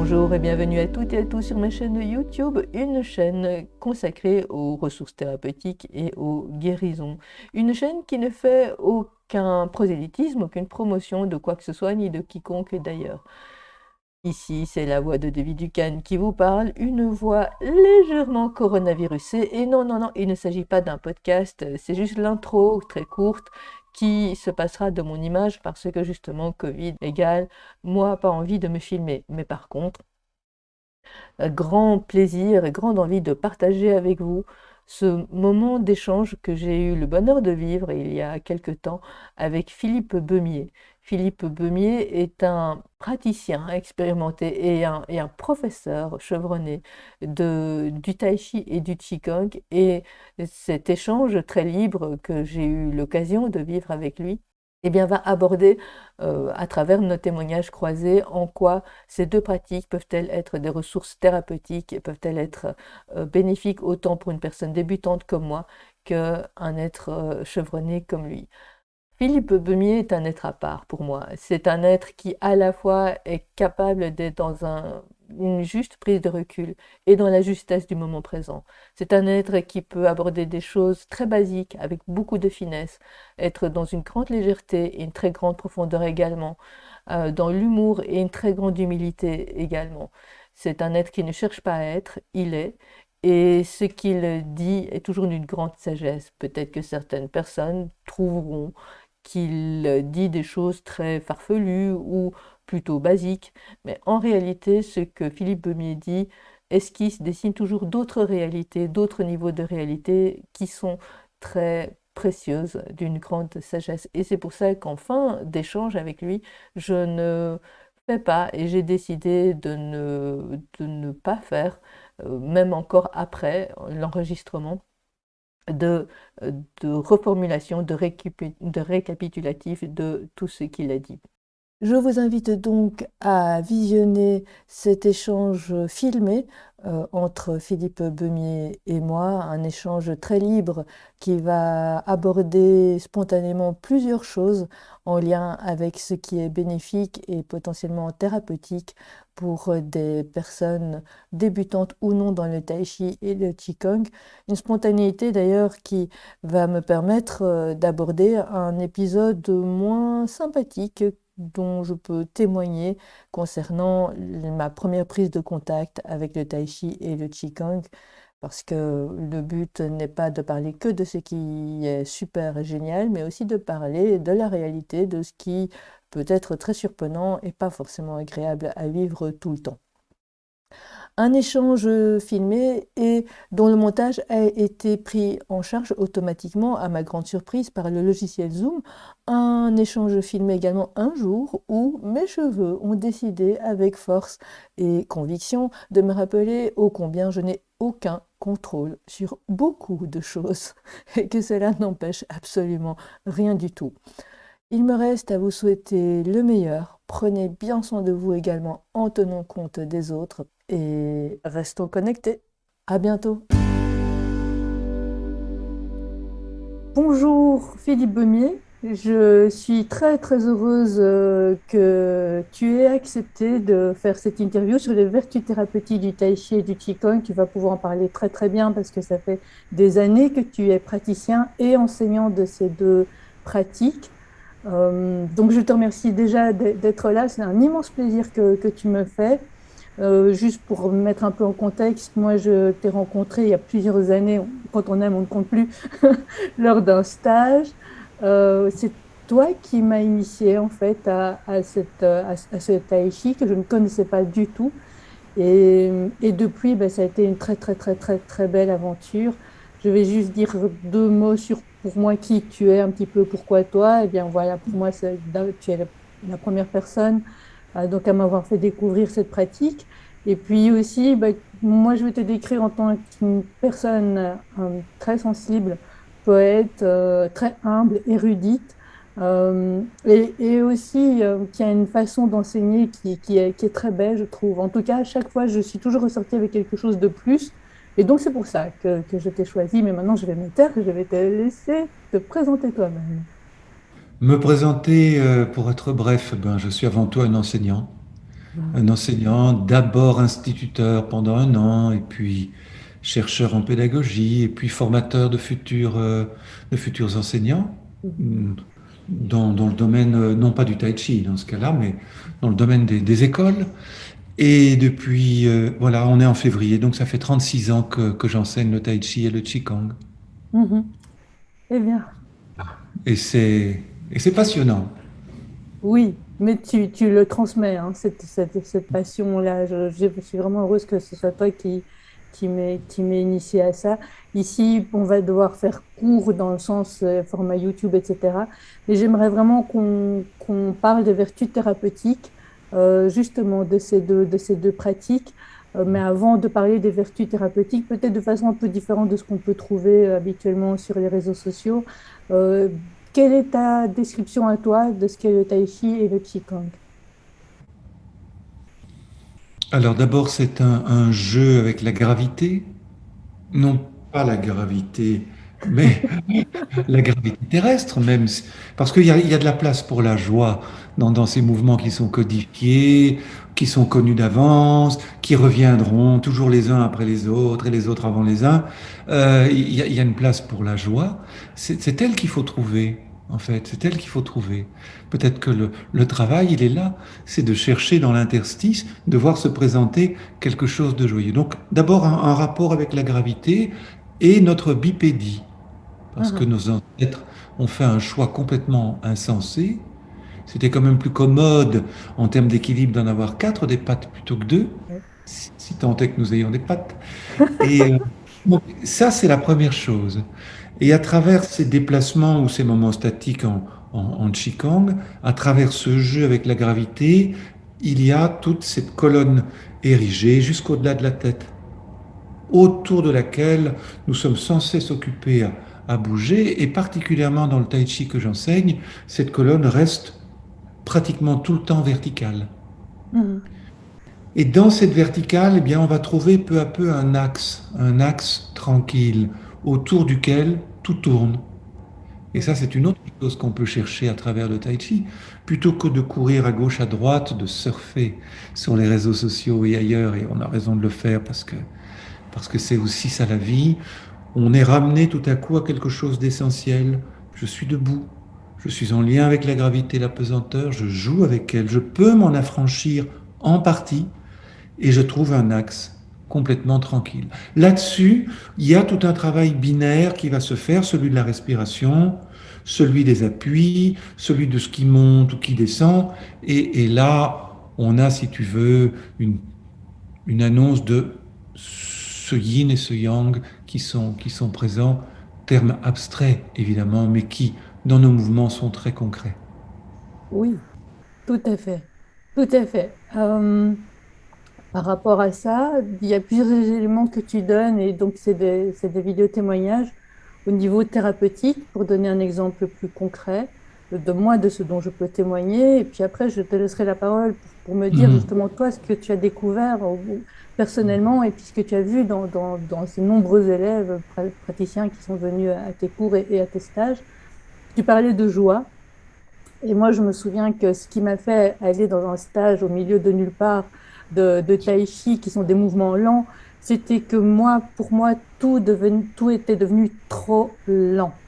Bonjour et bienvenue à toutes et à tous sur ma chaîne YouTube, une chaîne consacrée aux ressources thérapeutiques et aux guérisons. Une chaîne qui ne fait aucun prosélytisme, aucune promotion de quoi que ce soit, ni de quiconque d'ailleurs. Ici, c'est la voix de David Ducan qui vous parle, une voix légèrement coronavirusée. Et non, non, non, il ne s'agit pas d'un podcast, c'est juste l'intro très courte qui se passera de mon image parce que justement, Covid égale, moi, pas envie de me filmer. Mais par contre, grand plaisir et grande envie de partager avec vous ce moment d'échange que j'ai eu le bonheur de vivre il y a quelque temps avec Philippe Beumier. Philippe Beumier est un praticien expérimenté et un professeur chevronné du tai chi et du qigong, et cet échange très libre que j'ai eu l'occasion de vivre avec lui eh bien, va aborder à travers nos témoignages croisés en quoi ces deux pratiques peuvent-elles être des ressources thérapeutiques et peuvent-elles être bénéfiques autant pour une personne débutante comme moi qu'un être chevronné comme lui. Philippe Beumier est un être à part pour moi. C'est un être qui à la fois est capable d'être dans une juste prise de recul et dans la justesse du moment présent. C'est un être qui peut aborder des choses très basiques avec beaucoup de finesse, être dans une grande légèreté et une très grande profondeur également, dans l'humour et une très grande humilité également. C'est un être qui ne cherche pas à être, il est. Et ce qu'il dit est toujours d'une grande sagesse. Peut-être que certaines personnes trouveront qu'il dit des choses très farfelues ou plutôt basiques, mais en réalité, ce que Philippe Beumier dit esquisse, dessine toujours d'autres réalités, d'autres niveaux de réalité qui sont très précieuses, d'une grande sagesse. Et c'est pour ça qu'en fin d'échange avec lui, je ne fais pas et j'ai décidé de ne pas faire, même encore après l'enregistrement, de, de reformulation, de récapitulatif de tout ce qu'il a dit. Je vous invite donc à visionner cet échange filmé entre Philippe Beumier et moi, un échange très libre qui va aborder spontanément plusieurs choses en lien avec ce qui est bénéfique et potentiellement thérapeutique pour des personnes débutantes ou non dans le tai chi et le qigong. Une spontanéité d'ailleurs qui va me permettre d'aborder un épisode moins sympathique dont je peux témoigner concernant ma première prise de contact avec le tai chi et le qigong, parce que le but n'est pas de parler que de ce qui est super et génial, mais aussi de parler de la réalité, de ce qui peut être très surprenant et pas forcément agréable à vivre tout le temps. Un échange filmé et dont le montage a été pris en charge automatiquement, à ma grande surprise, par le logiciel Zoom. Un échange filmé également un jour où mes cheveux ont décidé avec force et conviction de me rappeler ô combien je n'ai aucun contrôle sur beaucoup de choses et que cela n'empêche absolument rien du tout. Il me reste à vous souhaiter le meilleur. Prenez bien soin de vous également en tenant compte des autres et restons connectés. À bientôt. Bonjour Philippe Beumier, je suis très très heureuse que tu aies accepté de faire cette interview sur les vertus thérapeutiques du tai chi et du qigong. Tu vas pouvoir en parler très très bien parce que ça fait des années que tu es praticien et enseignant de ces deux pratiques. Donc je te remercie déjà d'être là, c'est un immense plaisir que tu me fais. Juste pour mettre un peu en contexte, moi je t'ai rencontré il y a plusieurs années, quand on aime on ne compte plus, lors d'un stage. C'est toi qui m'as initié en fait à ce tai chi que je ne connaissais pas du tout. Et depuis, ben, ça a été une très très très très très belle aventure. Je vais juste dire deux mots sur pour moi qui tu es, un petit peu pourquoi toi. Eh bien voilà, pour moi, tu es la première personne donc à m'avoir fait découvrir cette pratique. Et puis aussi, ben, moi, je vais te décrire en tant qu'une personne très sensible, poète, très humble, érudite, et aussi qui a une façon d'enseigner qui est très belle, je trouve. En tout cas, à chaque fois, je suis toujours ressortie avec quelque chose de plus. Et donc, c'est pour ça que je t'ai choisi. Mais maintenant, je vais me taire, je vais te laisser te présenter toi-même. Me présenter, pour être bref, ben, je suis avant tout un enseignant. un enseignant, d'abord instituteur pendant un an, et puis chercheur en pédagogie, et puis formateur de futurs enseignants, hum, dans le domaine, non pas du tai chi dans ce cas-là, mais dans le domaine des écoles. Et depuis, voilà, on est en février, donc ça fait 36 ans que j'enseigne le tai chi et le qigong. Mhm. Eh bien, Et c'est passionnant. oui, mais tu le transmets, hein, cette passion-là. Je suis vraiment heureuse que ce soit toi qui m'ait initié à ça. Ici, on va devoir faire court dans le sens format YouTube, etc. Mais j'aimerais vraiment qu'on parle des vertus thérapeutiques, justement, de ces deux pratiques. Mais avant de parler des vertus thérapeutiques, peut-être de façon un peu différente de ce qu'on peut trouver habituellement sur les réseaux sociaux. euh, Quelle est ta description à toi de ce qu'est le tai chi et le qigong? Alors d'abord, c'est un jeu avec la gravité, non pas la gravité, mais la gravité terrestre même, parce il y a de la place pour la joie dans ces mouvements qui sont codifiés, qui sont connus d'avance, qui reviendront toujours les uns après les autres et les autres avant les uns. Il y a une place pour la joie. C'est elle qu'il faut trouver, en fait. C'est elle qu'il faut trouver. Peut-être que le travail, il est là. C'est de chercher dans l'interstice, de voir se présenter quelque chose de joyeux. Donc, d'abord, un rapport avec la gravité et notre bipédie parce que Mhm. nos ancêtres ont fait un choix complètement insensé. C'était quand même plus commode en termes d'équilibre d'en avoir quatre des pattes plutôt que deux, Ouais. si tant est que nous ayons des pattes. Et donc, ça, c'est la première chose. Et à travers ces déplacements ou ces moments statiques en Qigong, à travers ce jeu avec la gravité, il y a toute cette colonne érigée jusqu'au-delà de la tête autour de laquelle nous sommes censés s'occuper à bouger, et particulièrement dans le tai chi que j'enseigne, cette colonne reste pratiquement tout le temps verticale. Mhm. Et dans cette verticale, eh bien, on va trouver peu à peu un axe tranquille, autour duquel tout tourne. Et ça, c'est une autre chose qu'on peut chercher à travers le tai chi. Plutôt que de courir à gauche, à droite, de surfer sur les réseaux sociaux et ailleurs, et on a raison de le faire parce que c'est aussi ça la vie, on est ramené tout à coup à quelque chose d'essentiel. Je suis debout, je suis en lien avec la gravité, la pesanteur, je joue avec elle, je peux m'en affranchir en partie et je trouve un axe complètement tranquille. Là-dessus, il y a tout un travail binaire qui va se faire, celui de la respiration, celui des appuis, celui de ce qui monte ou qui descend. Et là, on a, si tu veux, une annonce de ce yin et ce yang qui sont présents, termes abstraits évidemment, mais qui, dans nos mouvements, sont très concrets. Oui, tout à fait. Tout à fait. Par rapport à ça, il y a plusieurs éléments que tu donnes, et donc c'est des vidéos témoignages au niveau thérapeutique, pour donner un exemple plus concret de moi, de ce dont je peux témoigner. Et puis après, je te laisserai la parole pour me dire Mhm. justement toi ce que tu as découvert personnellement, et puis ce que tu as vu dans ces nombreux élèves praticiens qui sont venus à tes cours et à tes stages. Tu parlais de joie. Et moi, je me souviens que ce qui m'a fait aller dans un stage au milieu de nulle part de tai chi, qui sont des mouvements lents, c'était que moi, pour moi, tout était devenu trop lent.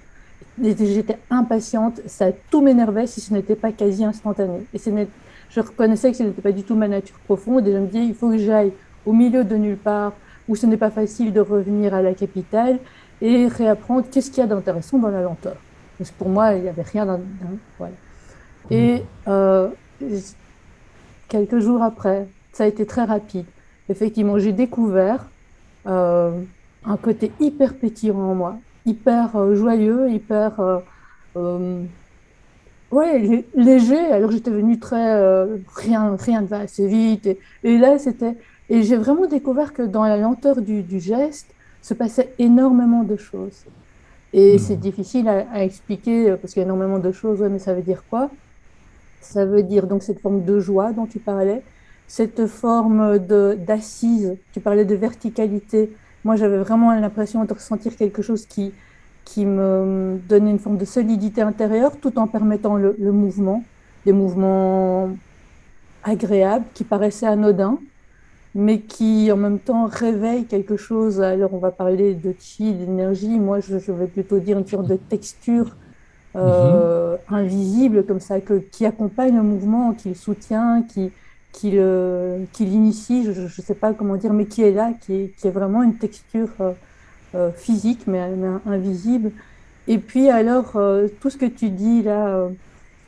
Et j'étais impatiente, tout m'énervait si ce n'était pas quasi instantané. Je reconnaissais que ce n'était pas du tout ma nature profonde, et je me disais, il faut que j'aille au milieu de nulle part, où ce n'est pas facile de revenir à la capitale et réapprendre qu'est-ce qu'il y a d'intéressant dans la lenteur. Parce que pour moi, il n'y avait rien voilà. Et quelques jours après, ça a été très rapide. Effectivement, j'ai découvert euh, un côté hyper pétillant en moi, hyper joyeux, hyper euh, ouais, léger. Alors j'étais venue très rien ne va assez vite. Et là, et j'ai vraiment découvert que dans la lenteur du geste se passait énormément de choses. Et c'est Mhm. difficile à expliquer parce qu'il y a énormément de choses. Ouais, mais ça veut dire quoi? Ça veut dire donc cette forme de joie dont tu parlais, cette forme d'assise, tu parlais de verticalité. Moi, j'avais vraiment l'impression de ressentir quelque chose qui me donnait une forme de solidité intérieure tout en permettant le mouvement, des mouvements agréable, qui paraissait anodin, mais qui en même temps réveille quelque chose. Alors on va parler de chi, d'énergie. Moi, je vais plutôt dire une sorte de texture Mhm. invisible comme ça, qui accompagne le mouvement, qui le soutient, qui l'initie, je ne sais pas comment dire, mais qui est là, qui est vraiment une texture physique, mais invisible. Et puis alors, tout ce que tu dis là,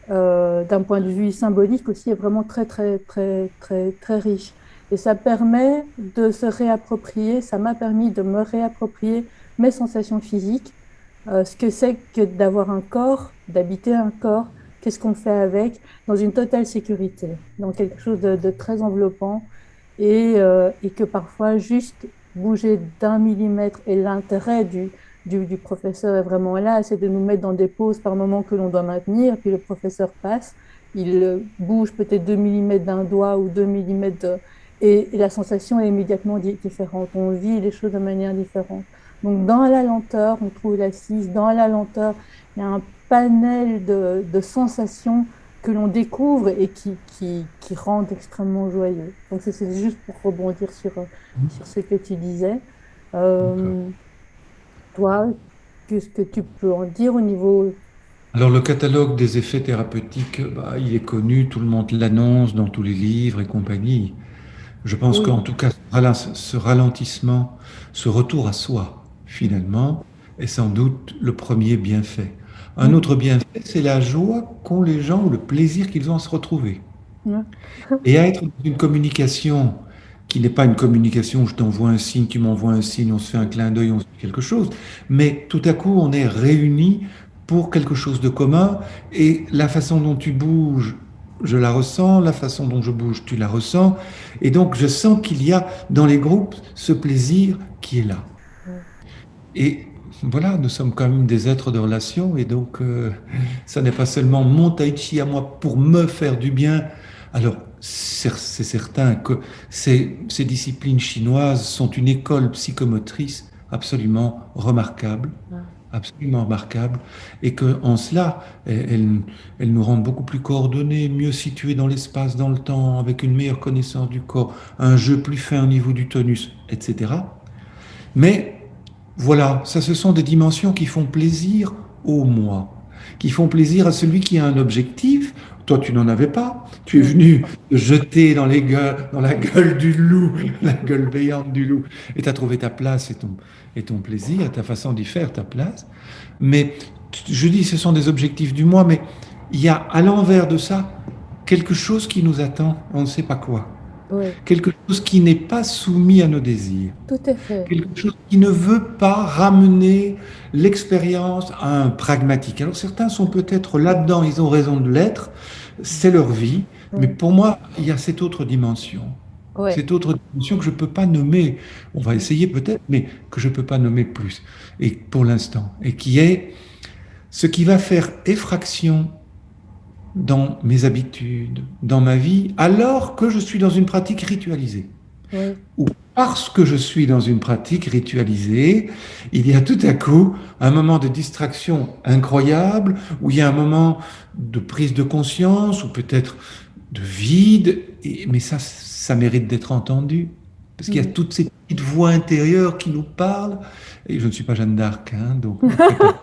d'un point de vue symbolique aussi, est vraiment très, très, très, très, très riche. Et ça permet de se réapproprier, ça m'a permis de me réapproprier mes sensations physiques, ce que c'est que d'avoir un corps, d'habiter un corps, qu'est-ce qu'on fait avec, dans une totale sécurité, dans quelque chose de très enveloppant, et que parfois juste bouger d'un millimètre, et l'intérêt du professeur est vraiment là, c'est de nous mettre dans des pauses par moment que l'on doit maintenir, puis le professeur passe, il bouge peut-être 2 millimètres d'un doigt ou 2 millimètres et la sensation est immédiatement différente, on vit les choses de manière différente. Donc, dans la lenteur, on trouve l'assise. Dans la lenteur, il y a un panel de sensations que l'on découvre et qui rendent extrêmement joyeux. Donc, c'est juste pour rebondir sur ce que tu disais. D'accord. Euh, Toi, qu'est-ce que tu peux en dire au niveau... Alors le catalogue des effets thérapeutiques, bah, il est connu, tout le monde l'annonce dans tous les livres et compagnie. Je pense Oui. qu'en tout cas, ce ralentissement, ce retour à soi, finalement, est sans doute le premier bienfait. Un Mhm. autre bienfait, c'est la joie qu'ont les gens ou le plaisir qu'ils ont à se retrouver. Ouais. Et à être dans une communication qui n'est pas une communication où je t'envoie un signe, tu m'envoies un signe, on se fait un clin d'œil, on se dit quelque chose, mais tout à coup, on est réunis pour quelque chose de commun et la façon dont tu bouges, je la ressens, la façon dont je bouge, tu la ressens. Et donc, je sens qu'il y a dans les groupes ce plaisir qui est là. Ouais. Et voilà, nous sommes quand même des êtres de relation et donc ça n'est pas seulement mon tai chi à moi pour me faire du bien. Alors, c'est certain que ces disciplines chinoises sont une école psychomotrice Ouais. absolument remarquable, et que en cela, elles nous rendent beaucoup plus coordonnés, mieux situés dans l'espace, dans le temps, avec une meilleure connaissance du corps, un jeu plus fin au niveau du tonus, etc. Mais voilà, ça, ce sont des dimensions qui font plaisir au moi, qui font plaisir à celui qui a un objectif. Toi, tu n'en avais pas. Tu es Ouais. venu te jeter dans la gueule du loup, la gueule béante du loup, et tu as trouvé ta place et ton plaisir, ta façon d'y faire ta place. Mais je dis, ce sont des objectifs du moi, mais il y a à l'envers de ça quelque chose qui nous attend, on ne sait pas quoi. Ouais. Quelque chose qui n'est pas soumis à nos désirs, Tout à fait. quelque chose qui ne veut pas ramener l'expérience à un pragmatique. Alors certains sont peut-être là-dedans, ils ont raison de l'être, c'est leur vie, mais Ouais. pour moi, il y a Ouais. cette autre dimension que je ne peux pas nommer, on va Ouais. essayer peut-être, mais que je ne peux pas nommer plus, et pour l'instant, et qui est ce qui va faire effraction dans mes habitudes, dans ma vie, alors que je suis dans une pratique ritualisée Ouais. ou parce que je suis dans une pratique ritualisée, il y a tout à coup un moment de distraction incroyable, où il y a un moment de prise de conscience, ou peut-être de vide, mais ça mérite d'être entendu, parce qu'il y a Mhm. toutes ces petites voix intérieures qui nous parlent, et je ne suis pas Jeanne d'Arc, hein, donc ne prenez pas.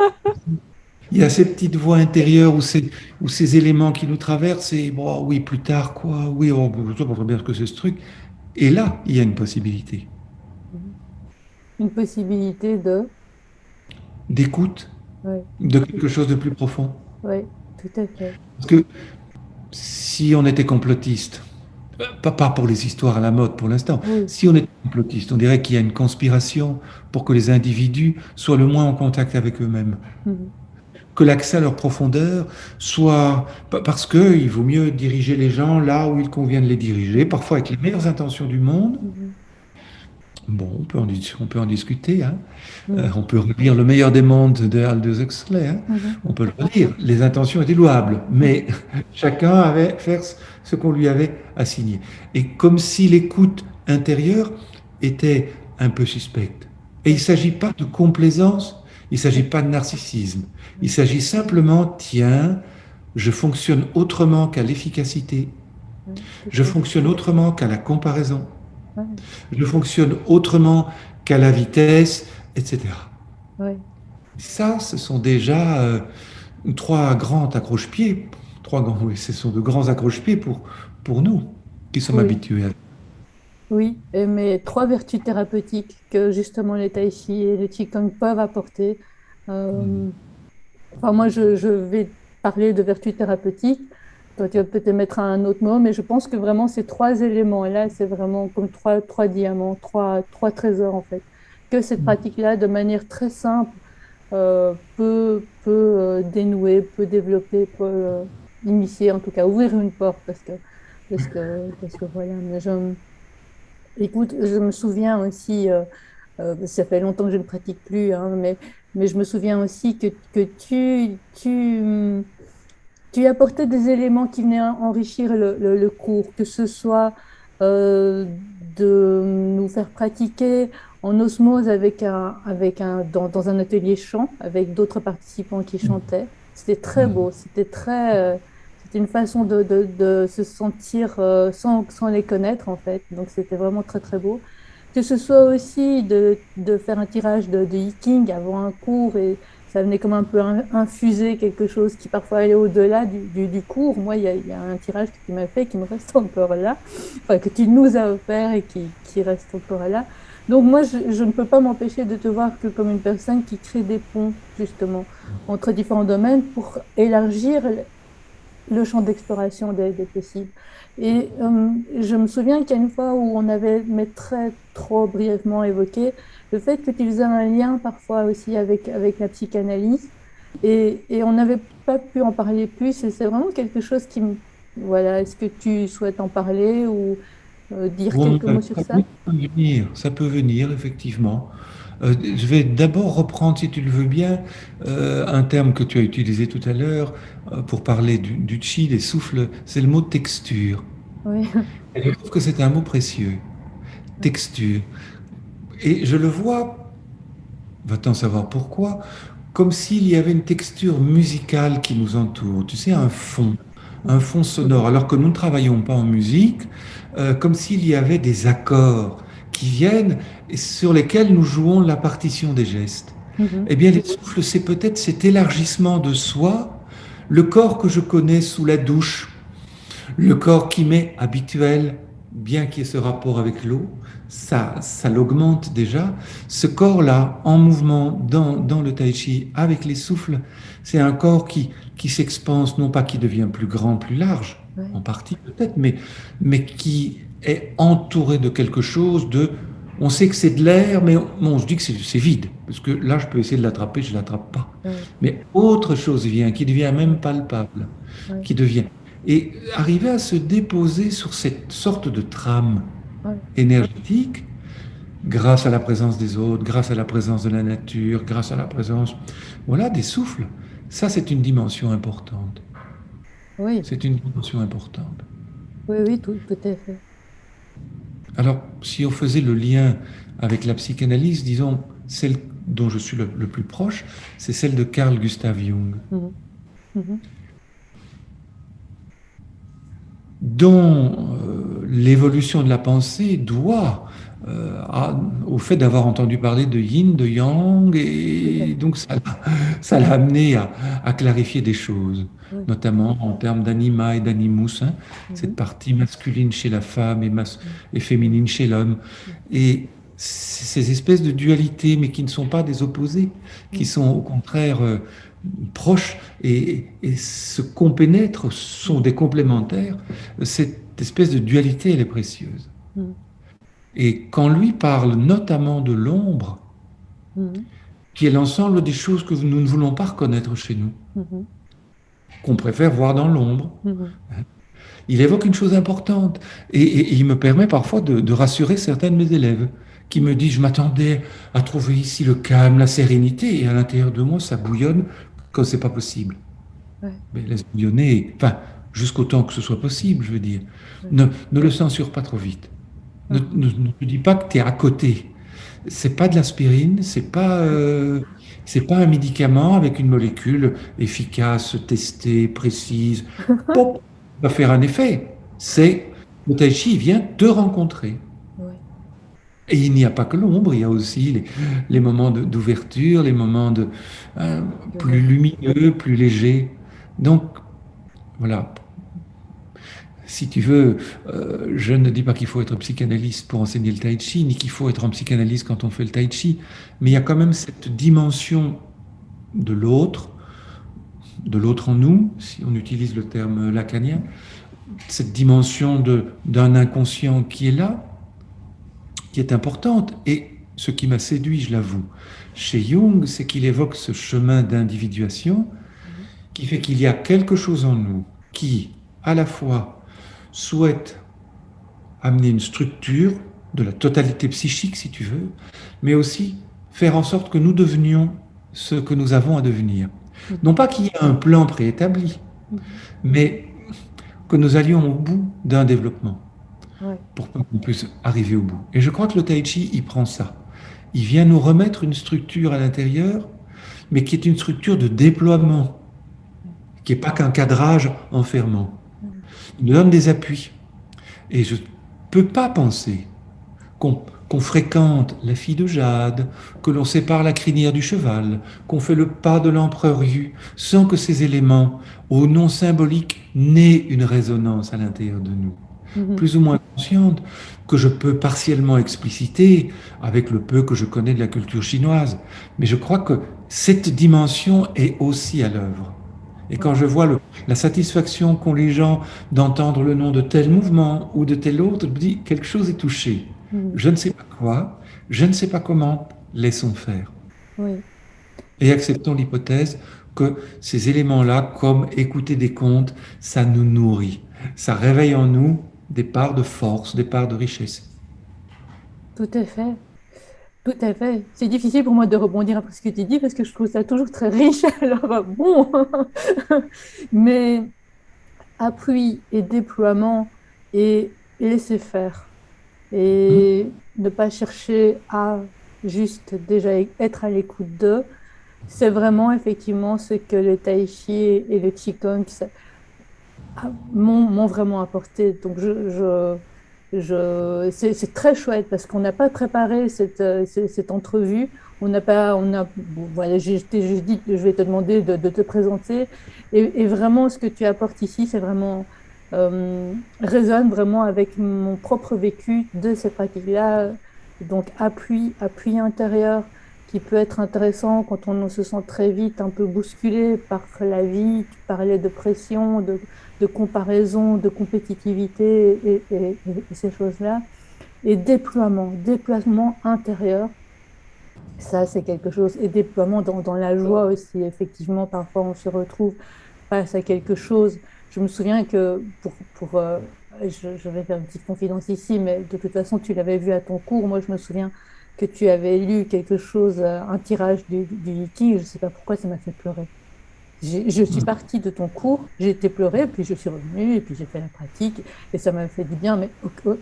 Il y a ces petites voix intérieures ou ces éléments qui nous traversent, et bon, oui, plus tard, quoi, oui, on peut pas bien ce que c'est ce truc. Et là, il y a une possibilité Une possibilité de... d'écoute, Ouais. de quelque chose de plus profond. Ouais. Tout à fait. Parce que si on était complotiste, pas pour les histoires à la mode pour l'instant, Oui. si on était complotiste, on dirait qu'il y a une conspiration pour que les individus soient le moins en contact avec eux-mêmes, Mhm. que l'accès à leur profondeur soit parce qu'il vaut mieux diriger les gens là où il convient de les diriger, Mhm. parfois avec les meilleures intentions du monde. Mhm. Bon, on peut en discuter, hein. Mhm. On peut relire Le meilleur des mondes de Aldous Huxley, hein. Mhm. On peut le relire. Les intentions étaient louables, mais chacun avait fait ce qu'on lui avait assigné. Et comme si l'écoute intérieure était un peu suspecte. Et il ne Ouais. s'agit pas de complaisance, il ne s'agit Ouais. pas de narcissisme. Il s'agit simplement, tiens, je fonctionne autrement qu'à l'efficacité Ouais, tout Je à fait. fonctionne autrement qu'à la comparaison. Ouais, Je fonctionne autrement qu'à la vitesse, etc. ouais, Ça, ce sont déjà trois grands accroche-pieds. Trois grands, oui, ce sont de grands accroche-pieds pour nous qui sommes oui, habitués à. oui. Mais trois vertus thérapeutiques que justement les tai chi et le qigong peuvent apporter. Hmm. Euh, Enfin, moi, je vais parler de vertus thérapeutiques. Toi, tu vas peut-être mettre un autre mot, mais je pense que vraiment ces trois éléments-là, c'est vraiment comme trois diamants, trois trésors en fait. Que cette pratique-là, de manière très simple, peut dénouer, peut développer, peut initier, en tout cas ouvrir une porte, parce que voilà. Écoute, je me souviens aussi, ça fait longtemps que je ne pratique plus, hein, mais je me souviens aussi que tu apportais des éléments qui venaient enrichir le cours, que ce soit de nous faire pratiquer en osmose dans un atelier chant avec d'autres participants qui chantaient. C'était très beau, c'était une façon de se sentir sans les connaître en fait. Donc c'était vraiment très très beau. Que ce soit aussi de faire un tirage de hiking avant un cours et ça venait comme un peu infuser quelque chose qui parfois allait au-delà du cours. Moi, il y a un tirage que tu m'as fait qui me reste encore là, enfin, que tu nous as offert et qui reste encore là. Donc moi, je ne peux pas m'empêcher de te voir que comme une personne qui crée des ponts, justement, entre différents domaines pour élargir le champ d'exploration des possibles. Et je me souviens qu'il y a une fois où on avait, mais très trop brièvement évoqué, le fait que tu faisais un lien parfois aussi avec la psychanalyse. Et on n'avait pas pu en parler plus. Et c'est vraiment quelque chose qui me... Voilà, est-ce que tu souhaites en parler ou dire Bon, quelques mots sur ça? oui, ça peut venir, effectivement. Je vais d'abord reprendre, si tu le veux bien, un terme que tu as utilisé tout à l'heure pour parler du chi, des souffles, c'est le mot texture. Oui, Et je trouve que c'est un mot précieux, texture. Et je le vois, va-t-on savoir pourquoi, comme s'il y avait une texture musicale qui nous entoure, tu sais, un fond sonore, alors que nous ne travaillons pas en musique, comme s'il y avait des accords qui viennent et sur lesquels nous jouons la partition des gestes. Mhm. Eh bien, les souffles, c'est peut-être cet élargissement de soi, le corps que je connais sous la douche, le corps qui m'est habituel, bien qu'il y ait ce rapport avec l'eau, ça l'augmente déjà. Ce corps-là, en mouvement dans le tai chi, avec les souffles, c'est un corps qui s'expanse, non pas qui devient plus grand, plus large, Ouais. en partie peut-être, mais qui est entouré de quelque chose de... On sait que c'est de l'air, mais on se dit que c'est vide. Parce que là, je peux essayer de l'attraper, je ne l'attrape pas. Ouais. Mais autre chose vient, qui devient même Ouais. palpable, Ouais. qui devient... Et arriver à se déposer sur cette sorte de trame Ouais. énergétique, grâce à la présence des autres, grâce à la présence de la nature, grâce à la présence, voilà, des souffles. Ça, c'est une dimension importante. Oui, C'est une dimension importante. oui, oui, tout à fait. Alors, si on faisait le lien avec la psychanalyse, disons, celle dont je suis le plus proche, c'est celle de Carl Gustav Jung, Mhm. Mhm. dont l'évolution de la pensée doit au fait d'avoir entendu parler de yin, de yang, Tout à et fait. donc ça l'a amené à clarifier des choses, Oui. notamment en termes d'anima et d'animus, hein, cette Mhm. partie masculine chez la femme Mhm. et féminine chez l'homme. Et ces espèces de dualités, mais qui ne sont pas des opposés, qui Mhm. sont au contraire proches et se compénètrent, sont des complémentaires, cette espèce de dualité, elle est précieuse. Mhm. Et quand lui parle notamment de l'ombre, Mhm. qui est l'ensemble des choses que nous ne voulons pas reconnaître chez nous, Mhm. qu'on préfère voir dans l'ombre, Mhm. il évoque une chose importante. Et il me permet parfois de rassurer certains de mes élèves qui me disent, je m'attendais à trouver ici le calme, la sérénité, et à l'intérieur de moi, ça bouillonne quand c'est pas possible. Ouais. Mais laisse bouillonner, enfin, jusqu'au temps que ce soit possible, je veux dire. Ouais. Ne le censure pas trop vite. Mhm. Ne te dis pas que tu es à côté. C'est pas de l'aspirine, c'est pas un médicament avec une molécule efficace, testée, précise. Pop, va faire un effet. C'est le tai chi vient te rencontrer. Oui. Et il n'y a pas que l'ombre, il y a aussi les moments d'ouverture, les moments plus lumineux, plus légers. Donc, voilà. Si tu veux, je ne dis pas qu'il faut être psychanalyste pour enseigner le tai chi, ni qu'il faut être un psychanalyste quand on fait le tai chi, mais il y a quand même cette dimension de l'autre en nous, si on utilise le terme lacanien, cette dimension d'un inconscient qui est là, qui est importante. Et ce qui m'a séduit, je l'avoue, chez Jung, c'est qu'il évoque ce chemin d'individuation qui fait qu'il y a quelque chose en nous qui, à la fois, souhaite amener une structure de la totalité psychique, si tu veux, mais aussi faire en sorte que nous devenions ce que nous avons à devenir. Non pas qu'il y ait un plan préétabli, mais que nous allions au bout d'un développement pour qu'on puisse arriver au bout. Et je crois que le tai chi, il prend ça. Il vient nous remettre une structure à l'intérieur, mais qui est une structure de déploiement, qui n'est pas qu'un cadrage enfermant. Il nous donne des appuis. Et je ne peux pas penser qu'on fréquente la fille de Jade, que l'on sépare la crinière du cheval, qu'on fait le pas de l'empereur Yu, sans que ces éléments, au nom symbolique, n'aient une résonance à l'intérieur de nous, plus ou moins consciente, que je peux partiellement expliciter avec le peu que je connais de la culture chinoise. Mais je crois que cette dimension est aussi à l'œuvre. Et quand je vois la satisfaction qu'ont les gens d'entendre le nom de tel mouvement ou de tel autre, je me dis quelque chose est touché. Je ne sais pas quoi, je ne sais pas comment, laissons faire. Oui. Et acceptons l'hypothèse que ces éléments-là, comme écouter des contes, ça nous nourrit. Ça réveille en nous des parts de force, des parts de richesse. Tout à fait. Tout à fait. C'est difficile pour moi de rebondir après ce que tu dis parce que je trouve ça toujours très riche. Alors, bon. Mais appui et déploiement et laisser faire. Et ne pas chercher à juste déjà être à l'écoute d'eux. C'est vraiment effectivement ce que le tai chi et le qigong m'ont vraiment apporté. Donc c'est très chouette parce qu'on n'a pas préparé cette entrevue. On n'a pas, bon, voilà, je dis que je vais te demander de te présenter. Et vraiment, ce que tu apportes ici, c'est vraiment résonne vraiment avec mon propre vécu de cette pratique-là. Donc appui intérieur qui peut être intéressant quand on se sent très vite un peu bousculé par la vie. Tu parlais de pression, de comparaison, de compétitivité et ces choses-là. Et déploiement intérieur, ça c'est quelque chose. Et déploiement dans la joie aussi, effectivement, parfois on se retrouve face à quelque chose. Je me souviens que je vais faire une petite confidence ici, mais de toute façon tu l'avais vu à ton cours. Moi je me souviens que tu avais lu quelque chose, un tirage du Wiki, je ne sais pas pourquoi ça m'a fait pleurer. Je suis partie de ton cours, j'ai été pleurer, puis je suis revenue, et puis j'ai fait la pratique, et ça m'a fait du bien. Mais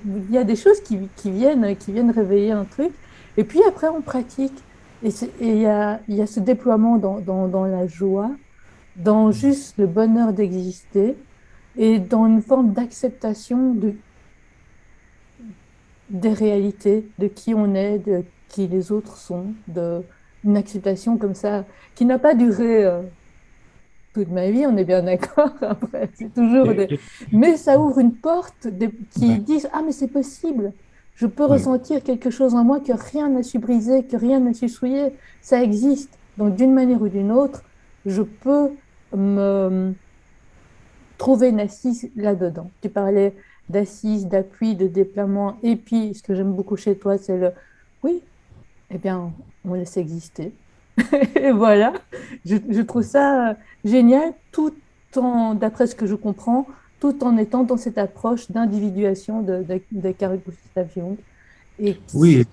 il y a des choses qui viennent réveiller un truc, et puis après on pratique. Et il y a ce déploiement dans la joie, dans juste le bonheur d'exister, et dans une forme d'acceptation des réalités, de qui on est, de qui les autres sont, une acceptation comme ça, qui n'a pas duré toute ma vie, on est bien d'accord. Après, c'est toujours mais ça ouvre une porte qui disent ah mais c'est possible. Je peux ressentir quelque chose en moi que rien n'a su briser, que rien n'a su souiller. Ça existe. Donc d'une manière ou d'une autre, je peux me trouver une assise là-dedans. Tu parlais d'assise, d'appui, de déploiement. Et puis, ce que j'aime beaucoup chez toi, c'est oui, eh bien, on laisse exister. Et voilà, je trouve ça génial, d'après ce que je comprends, tout en étant dans cette approche d'individuation de Carl Gustav Jung. Oui,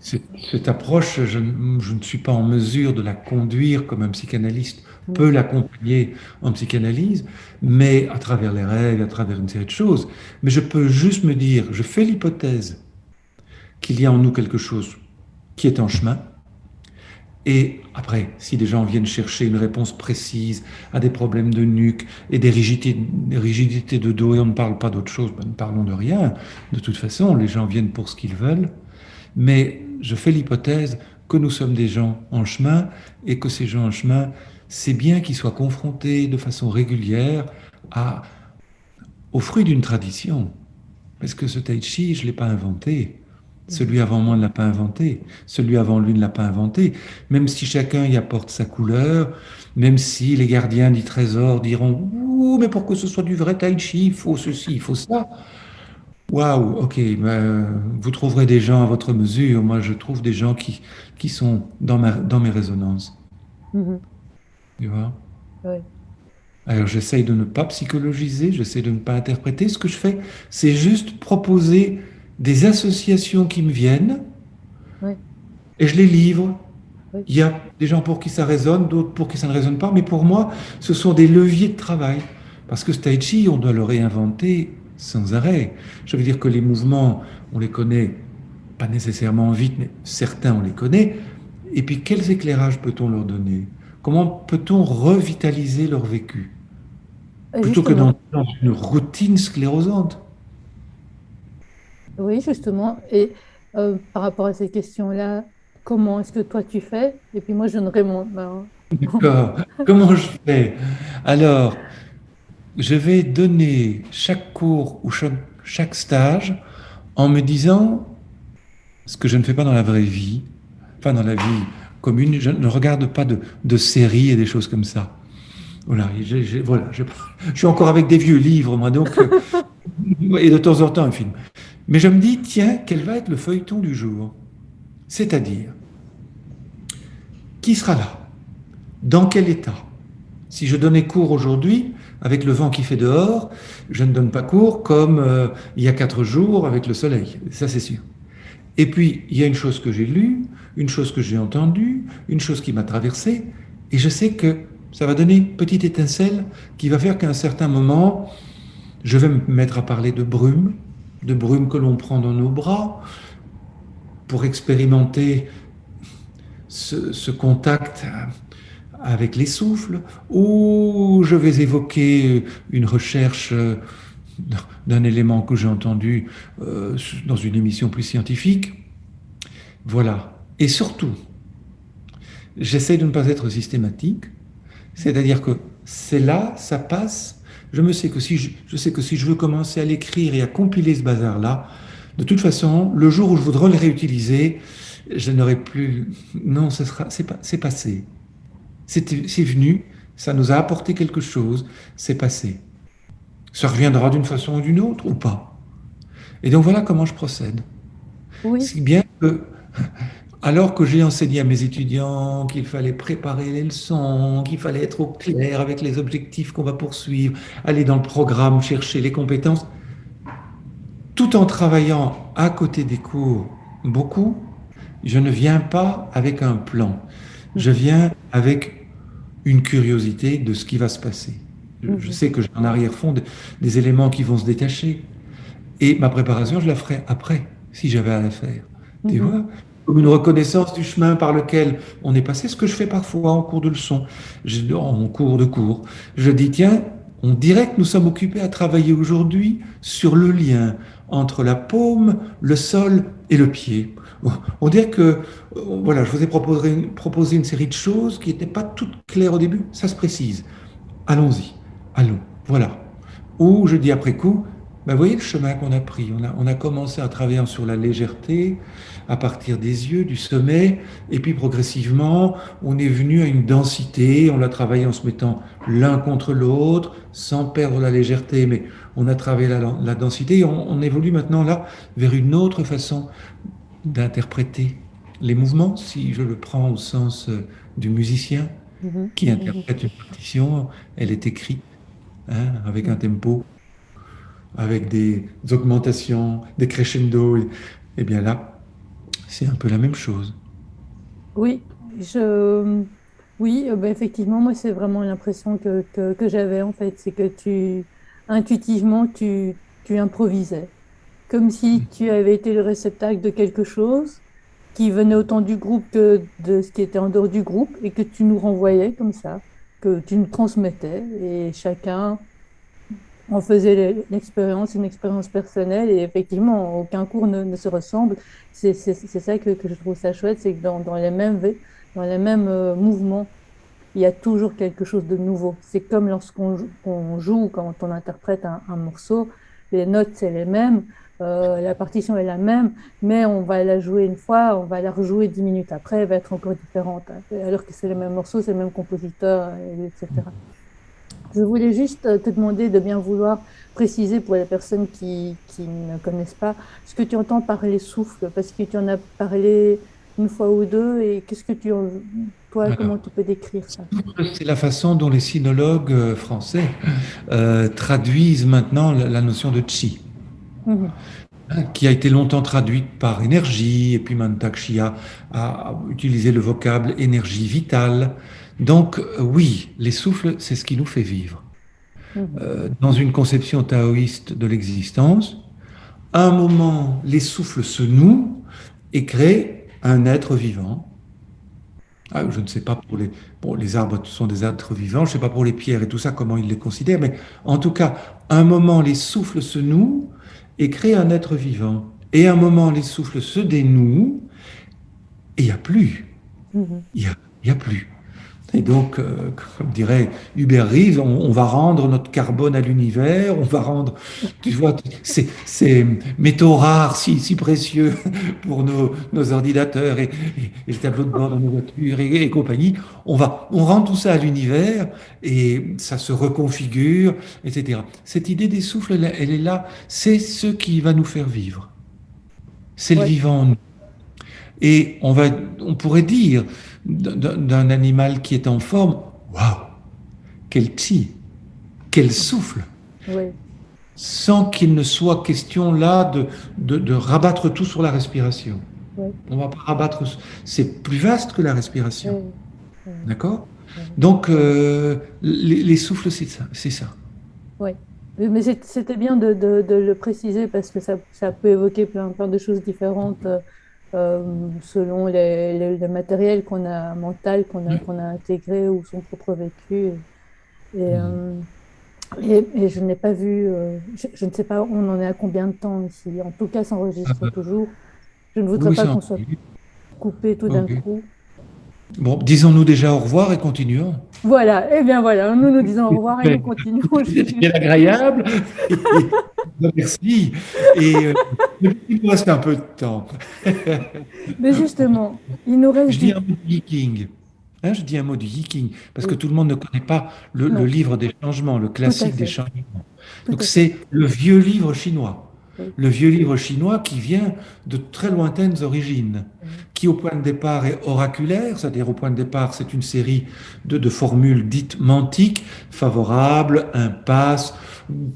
cette approche, je ne suis pas en mesure de la conduire comme un psychanalyste peut l'accompagner en psychanalyse, mais à travers les règles, à travers une série de choses. Mais je peux juste me dire, je fais l'hypothèse qu'il y a en nous quelque chose qui est en chemin, Et après, si des gens viennent chercher une réponse précise à des problèmes de nuque et des rigidités de dos, et on ne parle pas d'autre chose, ben, ne parlons de rien. De toute façon, les gens viennent pour ce qu'ils veulent. Mais je fais l'hypothèse que nous sommes des gens en chemin et que ces gens en chemin, c'est bien qu'ils soient confrontés de façon régulière à, aux fruits d'une tradition. Parce que ce tai chi, je ne l'ai pas inventé. Celui avant moi ne l'a pas inventé. Celui avant lui ne l'a pas inventé. Même si chacun y apporte sa couleur, même si les gardiens du trésor diront ouh, mais pour que ce soit du vrai tai chi, il faut ceci, il faut ça. Waouh, ok, ben, vous trouverez des gens à votre mesure. Moi, je trouve des gens qui sont dans mes résonances. Mhm. Tu vois? Ouais. Alors, j'essaye de ne pas psychologiser, j'essaie de ne pas interpréter. Ce que je fais, c'est juste proposer des associations qui me viennent Ouais. et je les livre. Ouais. Il y a des gens pour qui ça résonne, d'autres pour qui ça ne résonne pas, mais pour moi, ce sont des leviers de travail. Parce que ce tai chi, on doit le réinventer sans arrêt. Je veux dire que les mouvements, on les connaît pas nécessairement vite, mais certains, on les connaît. Et puis, quels éclairages peut-on leur donner? Comment peut-on revitaliser leur vécu? Plutôt que Justement, dans une routine sclérosante. oui, justement. Et par rapport à ces questions-là, comment est-ce que toi tu fais? Et puis moi, je donnerai mon... D'accord. Comment je fais? Alors, je vais donner chaque cours ou chaque stage en me disant ce que je ne fais pas dans la vraie vie, enfin dans la vie commune, je ne regarde pas de séries et des choses comme ça. Voilà, voilà, je suis encore avec des vieux livres, moi, donc, et de temps en temps un film. Mais je me dis, tiens, quel va être le feuilleton du jour? C'est-à-dire, qui sera là? Dans quel état? Si je donnais cours aujourd'hui, avec le vent qui fait dehors, je ne donne pas cours comme il y a 4 jours avec le soleil, ça c'est sûr. Et puis, il y a une chose que j'ai lue, une chose que j'ai entendue, une chose qui m'a traversé, et je sais que ça va donner une petite étincelle qui va faire qu'à un certain moment, je vais me mettre à parler de brume que l'on prend dans nos bras, pour expérimenter ce contact avec les souffles, ou je vais évoquer une recherche d'un élément que j'ai entendu dans une émission plus scientifique. Voilà. Et surtout, j'essaie de ne pas être systématique, c'est-à-dire que c'est là, ça passe. Je sais que si je veux commencer à l'écrire et à compiler ce bazar-là, de toute façon, le jour où je voudrais le réutiliser, je n'aurai plus. Non, c'est passé. C'est venu, ça nous a apporté quelque chose, c'est passé. Ça reviendra d'une façon ou d'une autre ou pas. Et donc voilà comment je procède. Oui. Si bien que, alors que j'ai enseigné à mes étudiants qu'il fallait préparer les leçons, qu'il fallait être au clair avec les objectifs qu'on va poursuivre, aller dans le programme, chercher les compétences, tout en travaillant à côté des cours beaucoup, je ne viens pas avec un plan. Je Mhm. viens avec une curiosité de ce qui va se passer. Je Mhm. sais que j'ai en arrière-fond des éléments qui vont se détacher. Et ma préparation, je la ferai après, si j'avais à la faire. Tu Mhm. vois? Comme une reconnaissance du chemin par lequel on est passé, ce que je fais parfois en cours de leçon, en cours de cours. Je dis, tiens, on dirait que nous sommes occupés à travailler aujourd'hui sur le lien entre la paume, le sol et le pied. On dirait que, voilà, je vous ai proposé une série de choses qui n'étaient pas toutes claires au début. Ça se précise. Allons-y, allons, voilà. Ou je dis après coup, ben, voyez le chemin qu'on a pris. On a commencé à travailler sur la légèreté, à partir des yeux, du sommet, et puis progressivement, on est venu à une densité, on l'a travaillé en se mettant l'un contre l'autre, sans perdre la légèreté, mais on a travaillé la densité, et on évolue maintenant là vers une autre façon d'interpréter les mouvements, si je le prends au sens du musicien Mhm. qui Mhm. interprète une partition, elle est écrite hein, avec un Mhm. tempo, avec des augmentations, des crescendo. Et bien là, c'est un peu la même chose. Oui, oui, ben, effectivement, moi, c'est vraiment l'impression que j'avais, en fait. C'est que intuitivement, tu improvisais. Comme si tu avais été le réceptacle de quelque chose qui venait autant du groupe que de ce qui était en dehors du groupe, et que tu nous renvoyais comme ça, que tu nous transmettais, et chacun en faisait l'expérience, une expérience personnelle, et effectivement, aucun cours ne se ressemble. C'est ça que je trouve ça chouette, c'est que dans les mêmes mouvements, il y a toujours quelque chose de nouveau. C'est comme qu'on joue, quand on interprète un morceau, les notes, c'est les mêmes, la partition est la même, mais on va la jouer une fois, on va la rejouer 10 minutes après, elle va être encore différente, alors que c'est le même morceau, c'est le même compositeur, etc. Je voulais juste te demander de bien vouloir préciser pour les personnes qui ne connaissent pas ce que tu entends par les souffles, parce que tu en as parlé une fois ou deux, et toi, Alors, comment tu peux décrire ça? c'est la façon dont les sinologues français traduisent maintenant la notion de chi, Mhm. hein, qui a été longtemps traduite par énergie, et puis Mantak Chia a utilisé le vocable énergie vitale. Donc, oui, les souffles, c'est ce qui nous fait vivre. Mhm. Dans une conception taoïste de l'existence, à un moment, les souffles se nouent et créent un être vivant. Ah, je ne sais pas bon, les arbres sont des êtres vivants, je ne sais pas pour les pierres et tout ça, comment ils les considèrent, mais en tout cas, à un moment, les souffles se nouent et créent un être vivant. Et à un moment, les souffles se dénouent et il n'y a plus. Mhm. Il y a plus. Et donc, comme dirait Hubert Reeves, on va rendre notre carbone à l'univers, on va rendre, tu vois, ces métaux rares si précieux pour nos ordinateurs et le tableau de bord de nos voitures et compagnie. On rend tout ça à l'univers et ça se reconfigure, etc. Cette idée des souffles, elle est là, c'est ce qui va nous faire vivre. C'est le Ouais, vivant en nous. Et on pourrait dire d'un animal qui est en forme, waouh, quel chi, quel souffle, ouais, sans qu'il ne soit question là de rabattre tout sur la respiration. ouais, On ne va pas rabattre, c'est plus vaste que la respiration, ouais, ouais, d'accord? ouais. Donc, les souffles, c'est ça, c'est ça. Ouais. Mais c'était bien de le préciser, parce que ça peut évoquer plein de choses différentes, selon le matériel qu'on a mental, qu'on a intégré, ou son propre vécu. Et, Mhm. euh, et je n'ai pas vu, je ne sais pas, on en est à combien de temps ici. En tout cas, ça Ah enregistre ben, toujours. Je ne voudrais oui, pas c'est qu'on soit entendu. coupé tout d'un Ok. coup. Bon, disons-nous déjà au revoir et continuons. Voilà, et bien voilà, nous nous disons au revoir et nous Ben, continuons. c'était bien agréable. Et, merci. Et il nous reste un peu de temps. Mais justement, il nous reste Je dis du... un mot de Yiking. Hein, je dis un mot du Yiking, parce que Oui, tout le monde ne connaît pas le non, livre des changements, le tout à classique des fait, changements. tout Donc à fait. c'est le vieux livre chinois. Oui, Le vieux livre chinois qui vient de très lointaines origines, oui, qui au point de départ est oraculaire, c'est-à-dire au point de départ c'est une série de formules dites mantiques, favorables, impasses,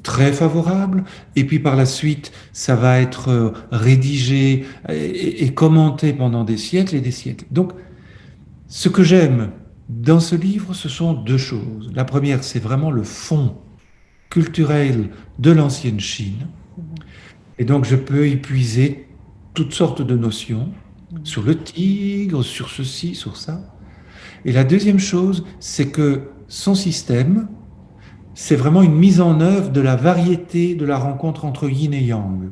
très favorables, et puis par la suite ça va être rédigé et commenté pendant des siècles et des siècles. Donc ce que j'aime dans ce livre, ce sont deux choses. La première, c'est vraiment le fond culturel de l'ancienne Chine. mhm, Et donc, je peux y puiser toutes sortes de notions mhm, sur le tigre, sur ceci, sur ça. Et la deuxième chose, c'est que son système, c'est vraiment une mise en œuvre de la variété de la rencontre entre yin et yang,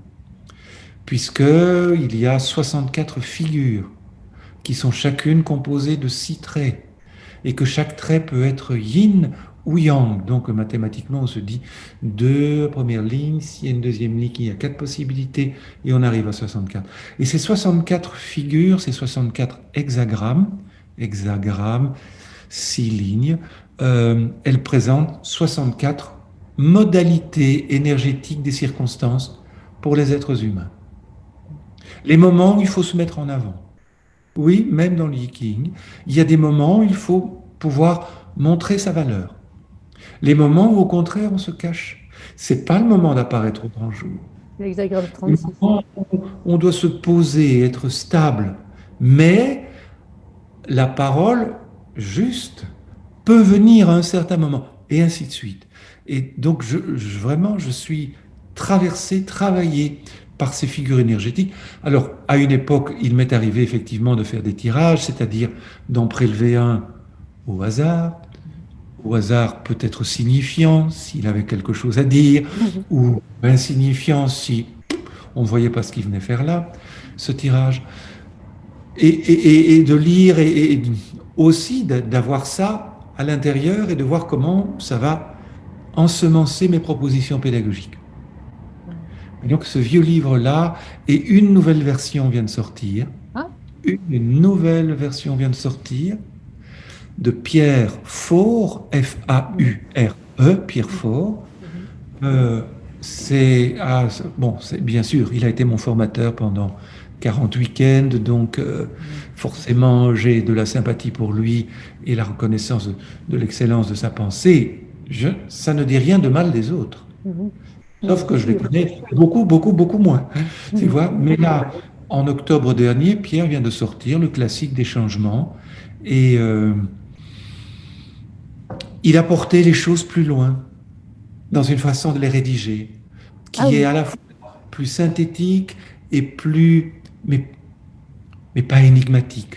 puisqu'il y a 64 figures qui sont chacune composées de 6 traits, et que chaque trait peut être yin ou yang. Donc mathématiquement, on se dit deux, première ligne, s'il y a une deuxième ligne, il y a quatre possibilités, et on arrive à 64. Et ces 64 figures, ces 64 hexagrammes, 6 lignes, elles présentent 64 modalités énergétiques des circonstances pour les êtres humains. Les moments où il faut se mettre en avant. Oui, même dans le Yiking, il y a des moments où il faut pouvoir montrer sa valeur. Les moments où, au contraire, on se cache. C'est pas le moment d'apparaître au grand jour. l'hexagramme Le 36. moment où on doit se poser, être stable. Mais la parole juste peut venir à un certain moment, et ainsi de suite. Et donc, vraiment, je suis traversé, travaillé par ces figures énergétiques. Alors, à une époque, il m'est arrivé effectivement de faire des tirages, c'est-à-dire d'en prélever un au hasard peut-être signifiant s'il avait quelque chose à dire, ou insignifiant si on ne voyait pas ce qu'il venait faire là, ce tirage. Et de lire et aussi d'avoir ça à l'intérieur et de voir comment ça va ensemencer mes propositions pédagogiques. Et donc ce vieux livre-là, et une nouvelle version vient de sortir, Ah, une nouvelle version vient de sortir, de Pierre Faure, F-A-U-R-E, Pierre Faure. Bon, bien sûr, il a été mon formateur pendant 40 week-ends, donc forcément j'ai de la sympathie pour lui et la reconnaissance de l'excellence de sa pensée. Ça ne dit rien de mal des autres. Sauf que je les connais beaucoup, beaucoup, beaucoup moins. Tu vois? Mais là, en octobre dernier, Pierre vient de sortir le classique des changements et il a porté les choses plus loin dans une façon de les rédiger qui est à la fois plus synthétique et mais pas énigmatique.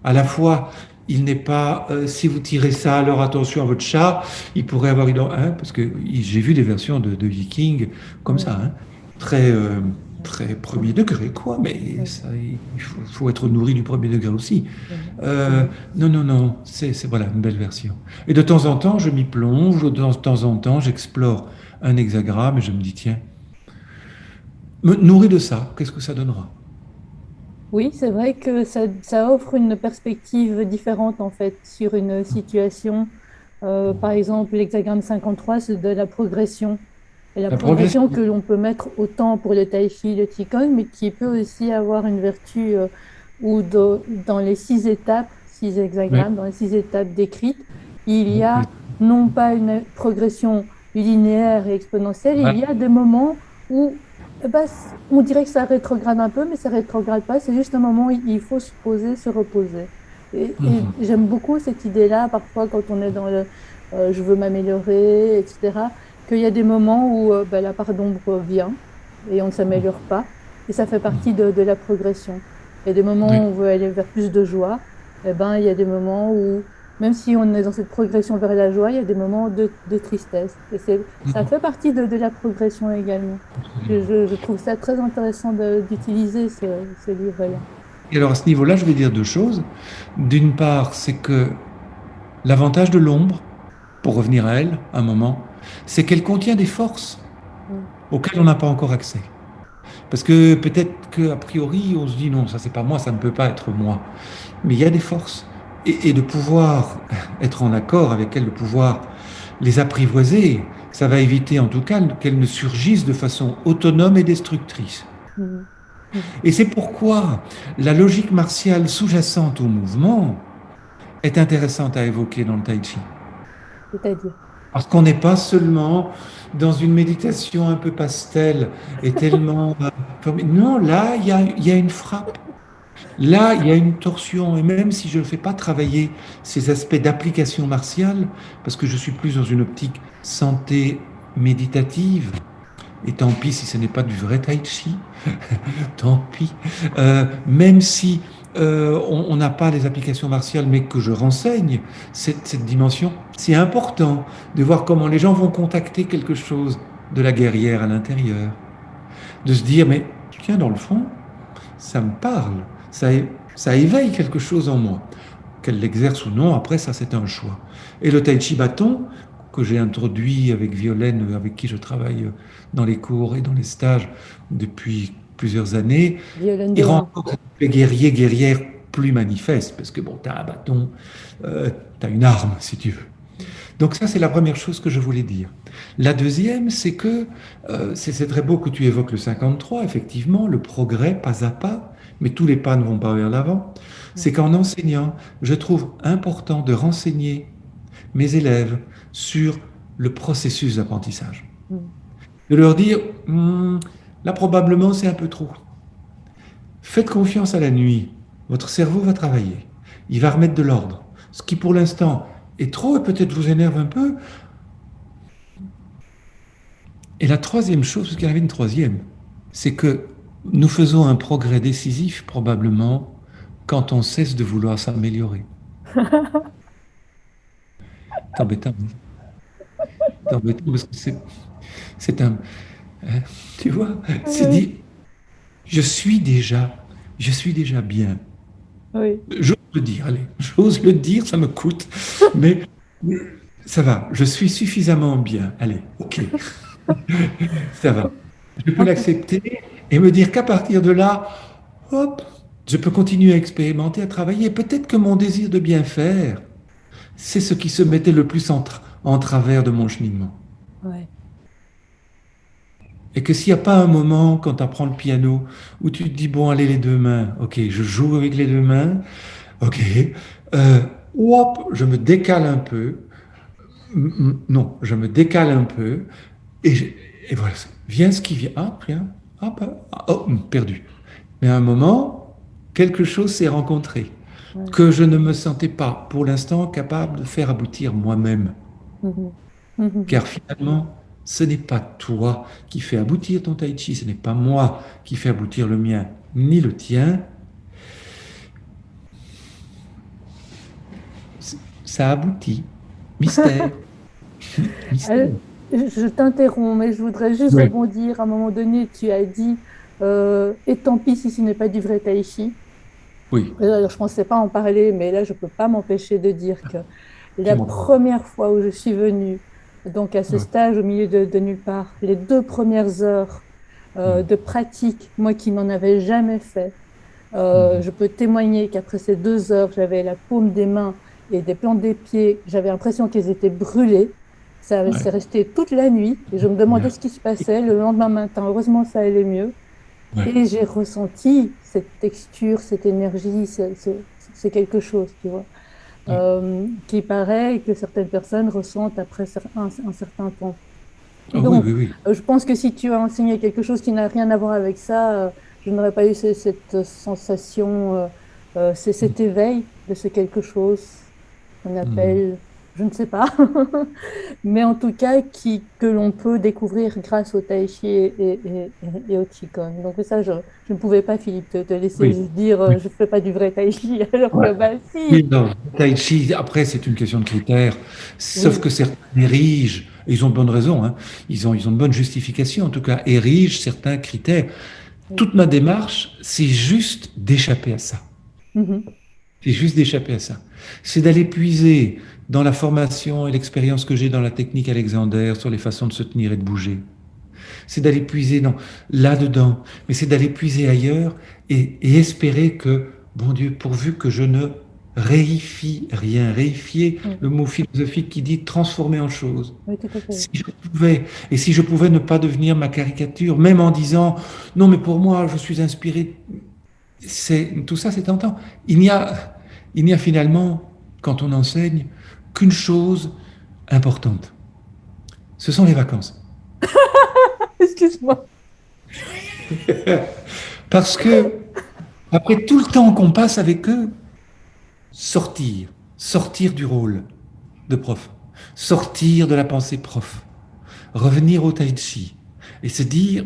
À la fois, il n'est pas, si vous tirez ça, alors attention à votre chat, il pourrait avoir une, hein, parce que j'ai vu des versions de Vikings comme ça, hein, très, très premier degré, quoi, mais ça, il faut être nourri du premier degré aussi. Non, non, non, c'est voilà, une belle version. Et de temps en temps, je m'y plonge, de temps en temps, j'explore un hexagramme et je me dis, tiens, me nourrir de ça, qu'est-ce que ça donnera? oui, c'est vrai que ça offre une perspective différente en fait sur une situation. Par exemple, l'hexagramme 53, c'est de la progression. Et la La progression. progression que l'on peut mettre autant pour le tai chi, le qigong, mais qui peut aussi avoir une vertu dans les 6 étapes, 6 hexagrammes, Oui, dans les 6 étapes décrites, il y a oui, non pas une progression linéaire et exponentielle, il voilà. y a des moments où eh ben, on dirait que ça rétrograde un peu, mais ça rétrograde pas, c'est juste un moment où il faut se poser, se reposer. Et j'aime beaucoup cette idée-là, parfois quand on est dans le je veux m'améliorer, etc., qu'il y a des moments où ben, la part d'ombre vient et on ne s'améliore pas. Et ça fait partie de la progression. Il y a des moments Oui. où on veut aller vers plus de joie. Et ben, il y a des moments où, même si on est dans cette progression vers la joie, il y a des moments de tristesse. Et ça fait partie de la progression également. Je trouve ça très intéressant d'utiliser ce livre-là. Et alors à ce niveau-là, je vais dire deux choses. D'une part, c'est que l'avantage de l'ombre, pour revenir à elle un moment, c'est qu'elle contient des forces Mm. auxquelles on n'a pas encore accès. Parce que peut-être qu'a priori, on se dit non, ça c'est pas moi, ça ne peut pas être moi. Mais il y a des forces. Et de pouvoir être en accord avec elles, de pouvoir les apprivoiser, ça va éviter en tout cas qu'elles ne surgissent de façon autonome et destructrice. Mm. Mm. Et c'est pourquoi la logique martiale sous-jacente au mouvement est intéressante à évoquer dans le tai chi. C'est-à-dire. Parce qu'on n'est pas seulement dans une méditation un peu pastel et tellement... non, là, il y a une frappe. Là, il y a une torsion. Et même si je ne fais pas travailler ces aspects d'application martiale, parce que je suis plus dans une optique santé méditative, et tant pis si ce n'est pas du vrai tai chi, tant pis. Même si on n'a pas les applications martiales, mais que je renseigne cette dimension, c'est important de voir comment les gens vont contacter quelque chose de la guerrière à l'intérieur. De se dire, mais tiens, dans le fond, ça me parle, ça éveille quelque chose en moi. Qu'elle l'exerce ou non, après, ça, c'est un choix. Et le tai chi bâton, que j'ai introduit avec Violaine, avec qui je travaille dans les cours et dans les stages depuis plusieurs années, Violaine il de rend 1. encore cet aspect guerrier, guerrière plus manifeste, parce que bon, tu as un bâton, tu as une arme, si tu veux. Donc ça, c'est la première chose que je voulais dire. La deuxième, c'est que c'est très beau que tu évoques le 53, effectivement, le progrès pas à pas, mais tous les pas ne vont pas vers l'avant. C'est qu'en enseignant, je trouve important de renseigner mes élèves sur le processus d'apprentissage. Mm. De leur dire, là probablement c'est un peu trop. Faites confiance à la nuit. Votre cerveau va travailler. Il va remettre de l'ordre. Ce qui pour l'instant est trop et peut-être vous énerve un peu. Et la troisième chose, parce qu'il y en avait une troisième, c'est que nous faisons un progrès décisif probablement quand on cesse de vouloir s'améliorer. C'est embêtant, hein. C'est embêtant parce que c'est un, hein, tu vois, c'est Oui, dit, je je suis déjà bien. oui. J'ose le dire, allez, j'ose le dire, ça me coûte, mais ça va, je suis suffisamment bien. Allez, ok, ça va. Je peux En tout l'accepter et me dire qu'à partir de là, hop, je peux continuer à expérimenter, à travailler. Peut-être que mon désir de bien faire, c'est ce qui se mettait le plus en travers de mon cheminement. ouais. Et que s'il n'y a pas un moment, quand tu apprends le piano, où tu te dis, bon, allez, les deux mains, ok, je joue avec les deux mains, ok, euh, hop, je me décale un peu, non, je me décale un peu, et, et voilà, vient ce qui vient, hop, rien, hop, oh, perdu. Mais à un moment, quelque chose s'est rencontré Ouais. que je ne me sentais pas, pour l'instant, capable de faire aboutir moi-même. Mhm. Mhm. Car finalement, ce n'est pas toi qui fais aboutir ton tai chi, ce n'est pas moi qui fais aboutir le mien, ni le tien. Ça aboutit. Mystère. Euh, Mystère. je t'interromps, mais je voudrais juste Oui. rebondir. À un moment donné, tu as dit et tant pis si ce n'est pas du vrai tai chi. Oui. Alors, je ne pensais pas en parler, mais là, je ne peux pas m'empêcher de dire que la Dis-moi. première fois où je suis venue, donc à ce Ouais. stage au milieu de nulle part, les 2 premières heures Mhm. de pratique, moi qui n'en avais jamais fait, Mhm. je peux témoigner qu'après ces 2 heures, j'avais la paume des mains et des plantes des pieds, j'avais l'impression qu'ils étaient brûlés. Ça Ouais. s'est resté toute la nuit et je me demandais Bien. ce qui se passait. Le lendemain matin, heureusement, ça allait mieux. Ouais. Et j'ai ressenti cette texture, cette énergie, c'est quelque chose, tu vois, Ouais. qui paraît que certaines personnes ressentent après un certain temps. Ah oui, Donc, oui, oui. je pense que si tu as enseigné quelque chose qui n'a rien à voir avec ça, je n'aurais pas eu cette sensation, cet éveil de ce quelque chose qu'on Mhm. appelle, je ne sais pas, mais en tout cas que l'on peut découvrir grâce au tai chi et au qigong. Donc ça, je ne pouvais pas, Philippe, te laisser Oui. juste dire Oui. je ne fais pas du vrai tai chi, alors Ouais. que bah Oui, si, non. Tai Chi, après, c'est une question de critères. Sauf oui. que certains érigent, et ils ont de bonnes raisons, hein, ils ont de bonnes justifications, en tout cas, érigent certains critères. Oui. Toute ma démarche, c'est juste d'échapper à ça. Mhm. C'est juste d'échapper à ça. C'est d'aller puiser dans la formation et l'expérience que j'ai dans la technique Alexander sur les façons de se tenir et de bouger. C'est d'aller puiser là-dedans, mais c'est d'aller puiser ailleurs et espérer que, bon Dieu, pourvu que je ne réifie rien, réifier le Mhm. mot philosophique qui dit transformer en chose. Oui, tout à fait. Si je pouvais, et si je pouvais ne pas devenir ma caricature, même en disant, non, mais pour moi, je suis inspiré, tout ça, c'est tentant. Il n'y a finalement, quand on enseigne, qu'une chose importante. Ce sont les vacances. Excuse-moi. Parce que, après tout le temps qu'on passe avec eux, sortir du rôle de prof, sortir de la pensée prof, revenir au tai chi et se dire,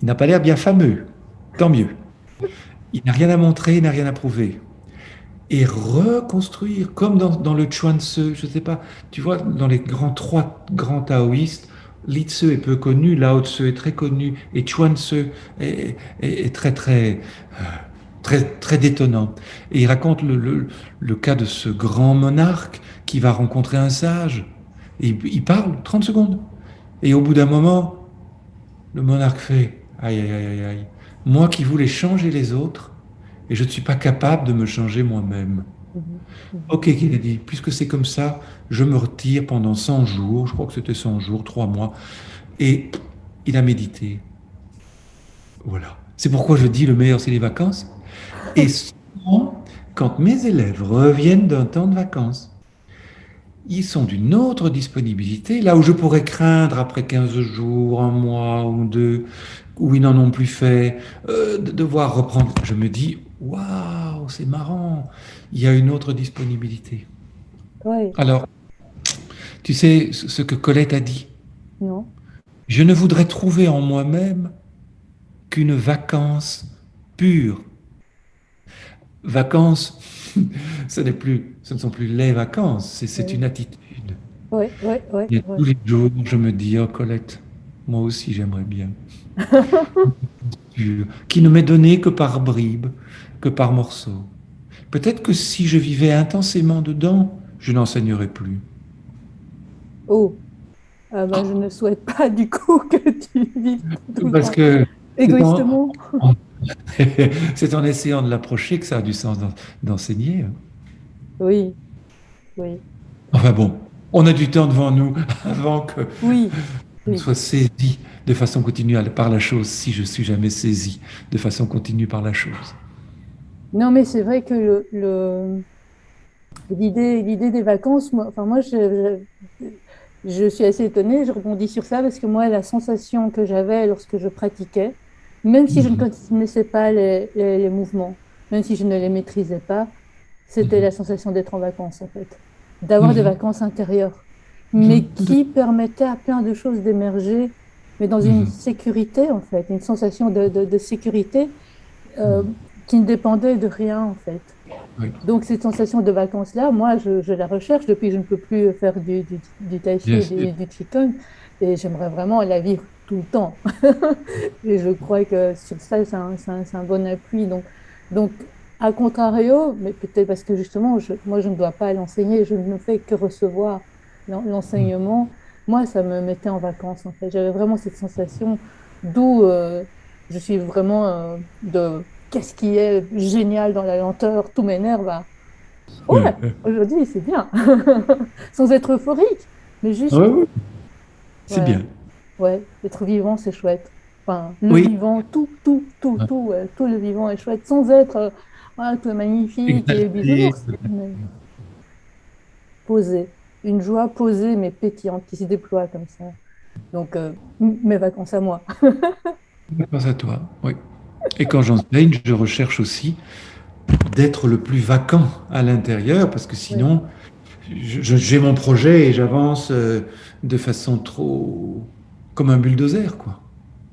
il n'a pas l'air bien fameux, tant mieux. Il n'a rien à montrer, il n'a rien à prouver. Et reconstruire, comme dans le Chuan Tzu, je ne sais pas, tu vois, dans les trois grands taoïstes, Li Tzu est peu connu, Lao Tzu est très connu, et Chuan Tzu est très, très, très, très détonnant. Et il raconte le cas de ce grand monarque qui va rencontrer un sage. Et il parle 30 secondes. Et au bout d'un moment, le monarque fait aïe, aïe, aïe, aïe, aïe. Moi qui voulais changer les autres, et je ne suis pas capable de me changer moi-même. Mhm. Mhm. Ok, Kennedy, puisque c'est comme ça, je me retire pendant 100 jours, je crois que c'était 100 jours, 3 mois, et il a médité. Voilà. C'est pourquoi je dis le meilleur, c'est les vacances. Et souvent, quand mes élèves reviennent d'un temps de vacances, ils sont d'une autre disponibilité, là où je pourrais craindre après 15 jours, un mois ou deux, où ils n'en ont plus fait, de devoir reprendre. Je me dis, waouh, c'est marrant, il y a une autre disponibilité. Ouais, Alors, tu sais ce que Colette a dit? non. Je ne voudrais trouver en moi-même qu'une vacance pure. Vacances, ce ne sont plus les vacances, c'est Oui, une attitude. oui, oui, oui, Et oui. tous les jours, je me dis, oh Colette, moi aussi j'aimerais bien. Pure, qui ne m'est donnée que par bribes, que par morceaux. Peut-être que si je vivais intensément dedans, je n'enseignerais plus. Oh, ah ben, je ne souhaite pas du coup que tu vives tout le Parce temps que c'est en, égoïstement. c'est en essayant de l'approcher que ça a du sens d'enseigner. Oui, oui, Enfin bon, on a du temps devant nous avant oui, qu'on oui. soit saisi de façon continue par la chose, si je suis jamais saisi de façon continue par la chose. Non, mais c'est vrai que l'idée des vacances, moi, enfin, moi je suis assez étonnée, je rebondis sur ça parce que moi, la sensation que j'avais lorsque je pratiquais, même si je ne Mhm, connaissais pas les mouvements, même si je ne les maîtrisais pas, c'était mhm, la sensation d'être en vacances, en fait, d'avoir des mhm, vacances intérieures, mhm, mais qui permettaient à plein de choses d'émerger, mais dans une mhm, sécurité, en fait, une sensation de sécurité euh, mhm. qui ne dépendait de rien, en fait. Oui, Donc, cette sensation de vacances-là, moi, je la recherche depuis que je ne peux plus faire du tai chi bien et sûr. du qigong, et j'aimerais vraiment la vivre tout le temps. Et je crois que sur ça, c'est un bon appui. Donc, à contrario, mais peut-être parce que justement, moi, je ne dois pas l'enseigner, je ne fais que recevoir Mhm, l'enseignement. Moi, ça me mettait en vacances, en fait. J'avais vraiment cette sensation d'où je suis vraiment de qu'est-ce qui est génial dans la lenteur, tout m'énerve. Ouais, aujourd'hui, c'est bien. Sans être euphorique, mais ouais, juste, ouais, c'est voilà. bien. Ouais, être vivant, c'est chouette. Enfin, le Oui, vivant, tout le vivant est chouette, sans être, ah, tout est magnifique et exalté. bisounours, mais posé. Une joie posée, mais pétillante, qui se déploie comme ça. Donc, mes vacances à moi. Pense à toi. Oui. Et quand j'enseigne, je recherche aussi d'être le plus vacant à l'intérieur, parce que Oui. sinon, j'ai mon projet et j'avance de façon trop comme un bulldozer, quoi.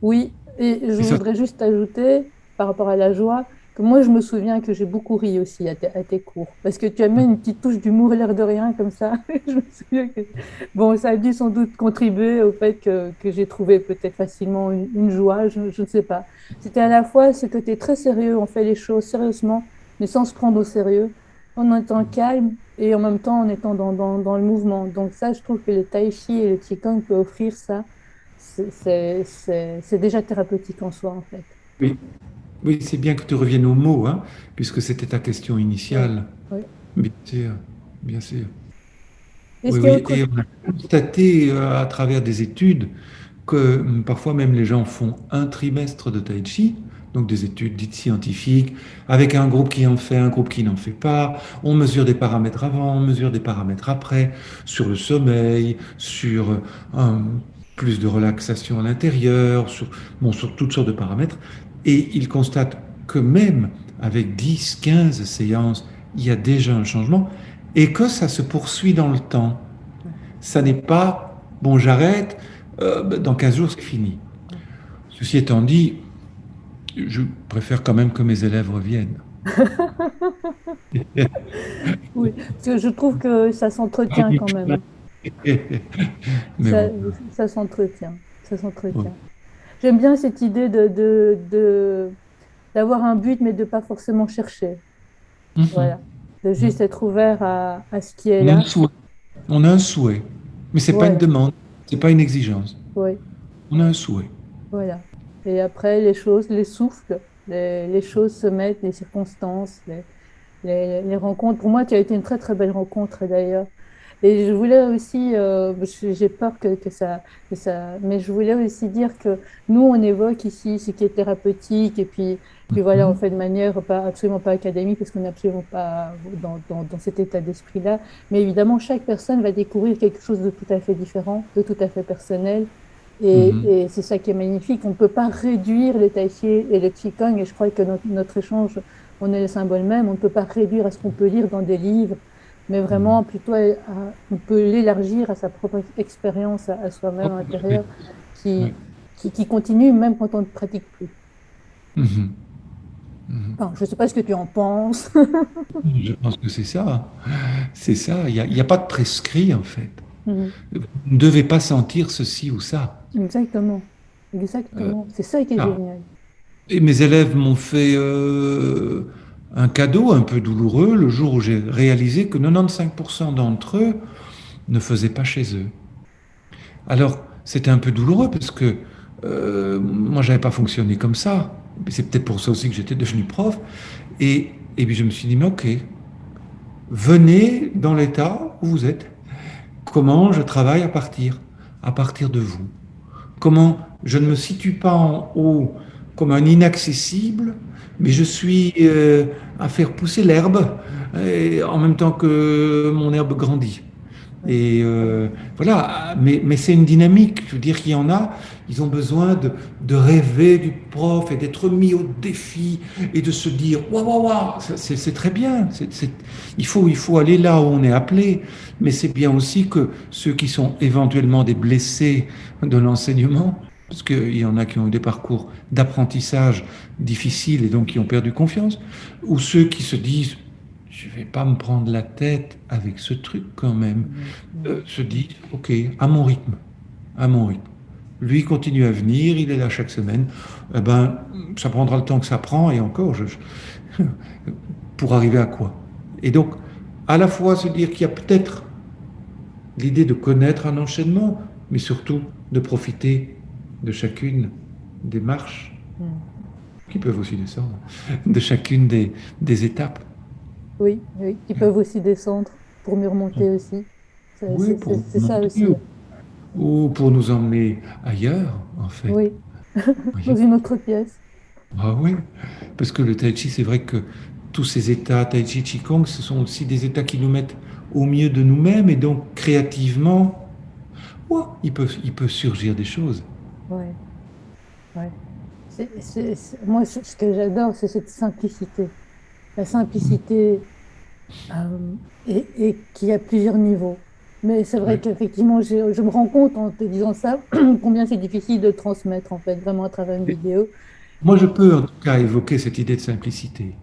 Oui, et je Et ça, voudrais juste ajouter, par rapport à la joie, que moi, je me souviens que j'ai beaucoup ri aussi à tes cours, parce que tu amènes une petite touche d'humour, l'air de rien, comme ça. Je me souviens que, bon, ça a dû sans doute contribuer au fait que j'ai trouvé peut-être facilement une joie, je ne sais pas. C'était à la fois ce côté très sérieux, on fait les choses sérieusement, mais sans se prendre au sérieux, en étant calme et en même temps en étant dans le mouvement. Donc ça, je trouve que le tai chi et le qigong peuvent offrir ça c'est déjà thérapeutique en soi, en fait. oui, oui, c'est bien que tu reviennes aux mots, hein, puisque c'était ta question Oui, initiale. oui. Bien sûr, bien sûr. Est-ce Oui, qu'il y a oui. autre... Et on a constaté à travers des études que parfois même les gens font un trimestre de Tai Chi, donc des études dites scientifiques, avec un groupe qui en fait, un groupe qui n'en fait pas. On mesure des paramètres avant, on mesure des paramètres après, sur le sommeil, sur plus de relaxation à l'intérieur, bon, sur toutes sortes de paramètres. Et ils constatent que même avec 10, 15 séances, il y a déjà un changement et que ça se poursuit dans le temps. Ça n'est pas, bon, j'arrête, dans 15 jours, c'est fini. Ceci étant dit, je préfère quand même que mes élèves reviennent. Oui, parce que je trouve que ça s'entretient quand même. Mais Ça, bon. ça s'entretient. Ça Ouais. s'entretient. J'aime bien cette idée d'avoir un but, mais de pas forcément chercher. Mhm. Voilà. De juste être ouvert à ce qui est On a un là. souhait. On a un souhait. Mais c'est pas une Ouais, demande, c'est pas une exigence. ouais, On a un souhait. voilà. Et après, les choses, les souffles, les choses se mettent, les circonstances, les rencontres. Pour moi, tu as été une très très belle rencontre d'ailleurs. Et je voulais aussi, j'ai peur mais je voulais aussi dire que nous, on évoque ici ce qui est thérapeutique, et puis voilà, on Mhm. fait de manière pas, absolument pas académique, parce qu'on n'est absolument pas dans cet état d'esprit-là. Mais évidemment, chaque personne va découvrir quelque chose de tout à fait différent, de tout à fait personnel. Mhm. Et c'est ça qui est magnifique. On ne peut pas réduire le tai chi et le qigong, et je crois que notre échange, on est le symbole même. On ne peut pas réduire à ce qu'on peut lire dans des livres, mais vraiment plutôt on peut l'élargir à sa propre expérience, à soi-même Oh, intérieur, qui, Oui. qui continue même quand on ne pratique plus. Mhm. Mhm. Enfin, je ne sais pas ce que tu en penses. Je pense que c'est ça. C'est ça. Il y a pas de prescrit, en fait. Mhm. Vous ne devez pas sentir ceci ou ça. Exactement. Euh, Exactement. C'est ça qui est ah. génial. Et mes élèves m'ont fait un cadeau un peu douloureux le jour où j'ai réalisé que 95% d'entre eux ne faisaient pas chez eux. Alors, c'était un peu douloureux parce que moi, j'avais pas fonctionné comme ça. C'est peut-être pour ça aussi que j'étais devenu prof. Et puis je me suis dit, mais ok, venez dans l'état où vous êtes. Comment je travaille à partir de vous. Comment je ne me situe pas en haut comme un inaccessible, mais je suis à faire pousser l'herbe en même temps que mon herbe grandit. Ouais. Et voilà, mais c'est une dynamique. Je veux dire qu'il y en a, ils ont besoin de rêver du prof et d'être mis au défi et de se dire waouh, waouh, waouh, c'est très bien. Il faut aller là où on est appelé, mais c'est bien aussi que ceux qui sont éventuellement des blessés de l'enseignement, parce qu'il y en a qui ont eu des parcours d'apprentissage difficiles et donc qui ont perdu confiance, ou ceux qui se disent je vais pas me prendre la tête avec ce truc quand même. Se dit, OK, à mon rythme, à mon rythme. Lui continue à venir, il est là chaque semaine. Eh ben, ça prendra le temps que ça prend et encore, pour arriver à quoi? Et donc, à la fois se dire qu'il y a peut-être l'idée de connaître un enchaînement, mais surtout de profiter de chacune des marches, Mm. qui peuvent aussi descendre, de chacune des étapes. Oui, oui, qui peuvent aussi descendre pour mieux remonter aussi. Oui, pour C'est ça monter aussi. ou pour nous emmener ailleurs, en fait. Oui, dans Voyez. une autre pièce. Ah oui, parce que le tai chi, c'est vrai que tous ces états, tai chi, qigong, ce sont aussi des états qui nous mettent au mieux de nous-mêmes et donc créativement, ouais, il peut surgir des choses. Ouais, ouais. Moi, ce que j'adore, c'est cette simplicité. La simplicité et qui a plusieurs niveaux. Mais c'est vrai Ouais. qu'effectivement, je me rends compte en te disant ça, combien c'est difficile de transmettre, en fait, vraiment à travers une Et vidéo. moi, je peux en tout cas évoquer cette idée de simplicité.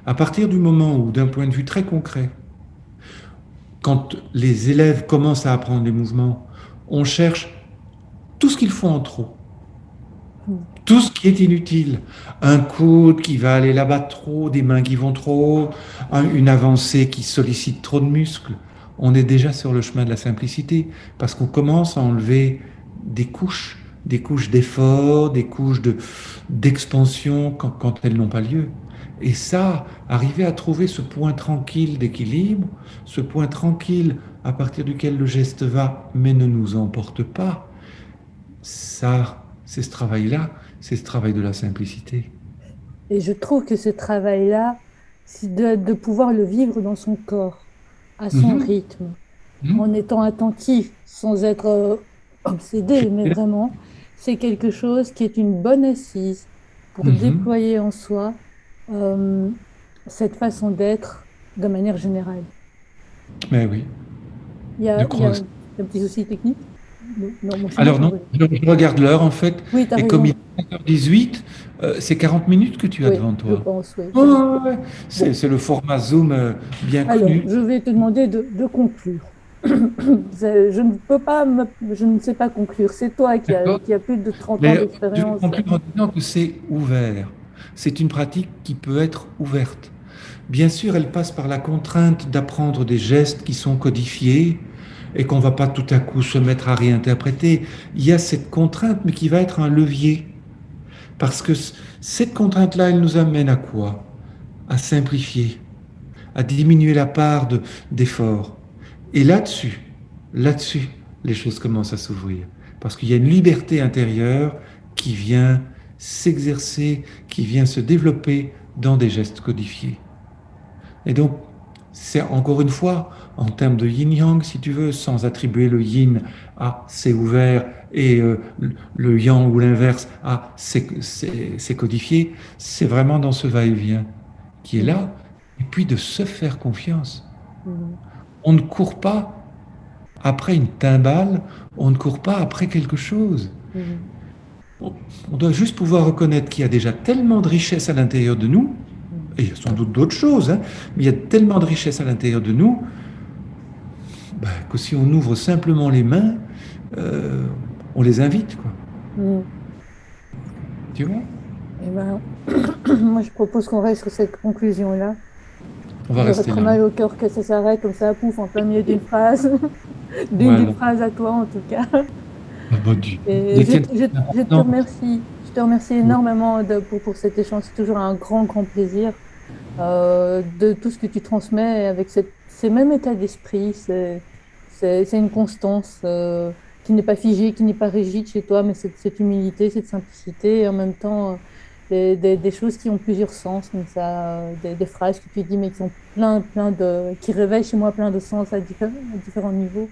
À partir du moment où, d'un point de vue très concret, quand les élèves commencent à apprendre les mouvements, on cherche tout ce qu'ils font en trop. Mm. Tout ce qui est inutile, un coude qui va aller là-bas trop, des mains qui vont trop haut, une avancée qui sollicite trop de muscles, on est déjà sur le chemin de la simplicité parce qu'on commence à enlever des couches d'effort, des couches d'expansion quand elles n'ont pas lieu. Et ça, arriver à trouver ce point tranquille d'équilibre, ce point tranquille à partir duquel le geste va mais ne nous emporte pas, ça, c'est ce travail-là, c'est ce travail de la simplicité. Et je trouve que ce travail-là, c'est de pouvoir le vivre dans son corps, à son Mhm, rythme, en mhm. étant attentif, sans être Je- obsédé, mais vraiment, c'est quelque chose qui est une bonne assise pour Mhm. déployer en soi euh, cette façon d'être de manière générale. Mais oui, de Il y a croire. un petit souci technique? Non, non, mon chien n'est Alors pas non, revenu. je regarde l'heure en fait, Oui, tu as et comme il raison. est 5h18, c'est 40 minutes que tu as Oui, devant je toi. pense, oui. Ouais, ouais, ouais. Bon, C'est le format Zoom bien alors, connu. je vais te demander de conclure. Je ne peux pas je ne sais pas conclure. C'est toi D'accord? qui a plus de 30 ans Mais je vais d'expérience. conclure en disant que c'est ouvert. C'est une pratique qui peut être ouverte. Bien sûr, elle passe par la contrainte d'apprendre des gestes qui sont codifiés et qu'on ne va pas tout à coup se mettre à réinterpréter. Il y a cette contrainte, mais qui va être un levier. Parce que cette contrainte-là, elle nous amène à quoi? À simplifier, à diminuer la part d'effort. Et là-dessus, les choses commencent à s'ouvrir. Parce qu'il y a une liberté intérieure qui vient s'exercer, qui vient se développer dans des gestes codifiés. Et donc, c'est encore une fois, en termes de yin-yang, si tu veux, sans attribuer le yin à c'est ouvert et le yang ou l'inverse à c'est codifié, c'est vraiment dans ce va-et-vient qui est Mhm, là, et puis de se faire confiance. mhm. On ne court pas après une timbale, on ne court pas après quelque chose. Mhm. On doit juste pouvoir reconnaître qu'il y a déjà tellement de richesse à l'intérieur de nous, Mhm. et il y a sans doute d'autres choses, hein, mais il y a tellement de richesse à l'intérieur de nous que si on ouvre simplement les mains, euh, on les invite, quoi. Mhm. Tu vois? Eh ben, moi, je propose qu'on reste sur cette conclusion-là. On va J'aurais rester trop là. mal au cœur que ça s'arrête comme ça, pouf, en plein milieu d'une phrase, d'une Voilà. phrase à toi en tout cas. Ah bah, Et Étienne, c'est je te important. remercie. Je te remercie Oui. énormément pour cet échange. C'est toujours un grand, grand plaisir de tout ce que tu transmets avec ces mêmes états d'esprit. C'est une constance qui n'est pas figée, qui n'est pas rigide chez toi, mais cette humilité, cette simplicité, et en même temps des choses qui ont plusieurs sens, comme ça, des phrases que tu dis, mais qui ont qui réveillent chez moi plein de sens à différents niveaux.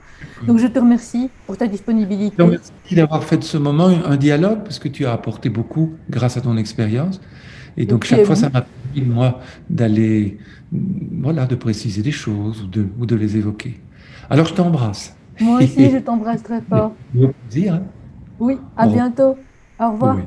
Donc, je te remercie pour ta Je te disponibilité. remercie d'avoir fait de ce moment un dialogue, parce que tu as apporté beaucoup grâce à ton expérience. Et Et donc, puis, chaque fois, ça m'a permis, moi, d'aller, voilà, de préciser des choses ou de les évoquer. Alors, je t'embrasse. moi aussi, je t'embrasse très fort. Au plaisir, hein. Oui, à Au revoir. bientôt. Au revoir. Oui.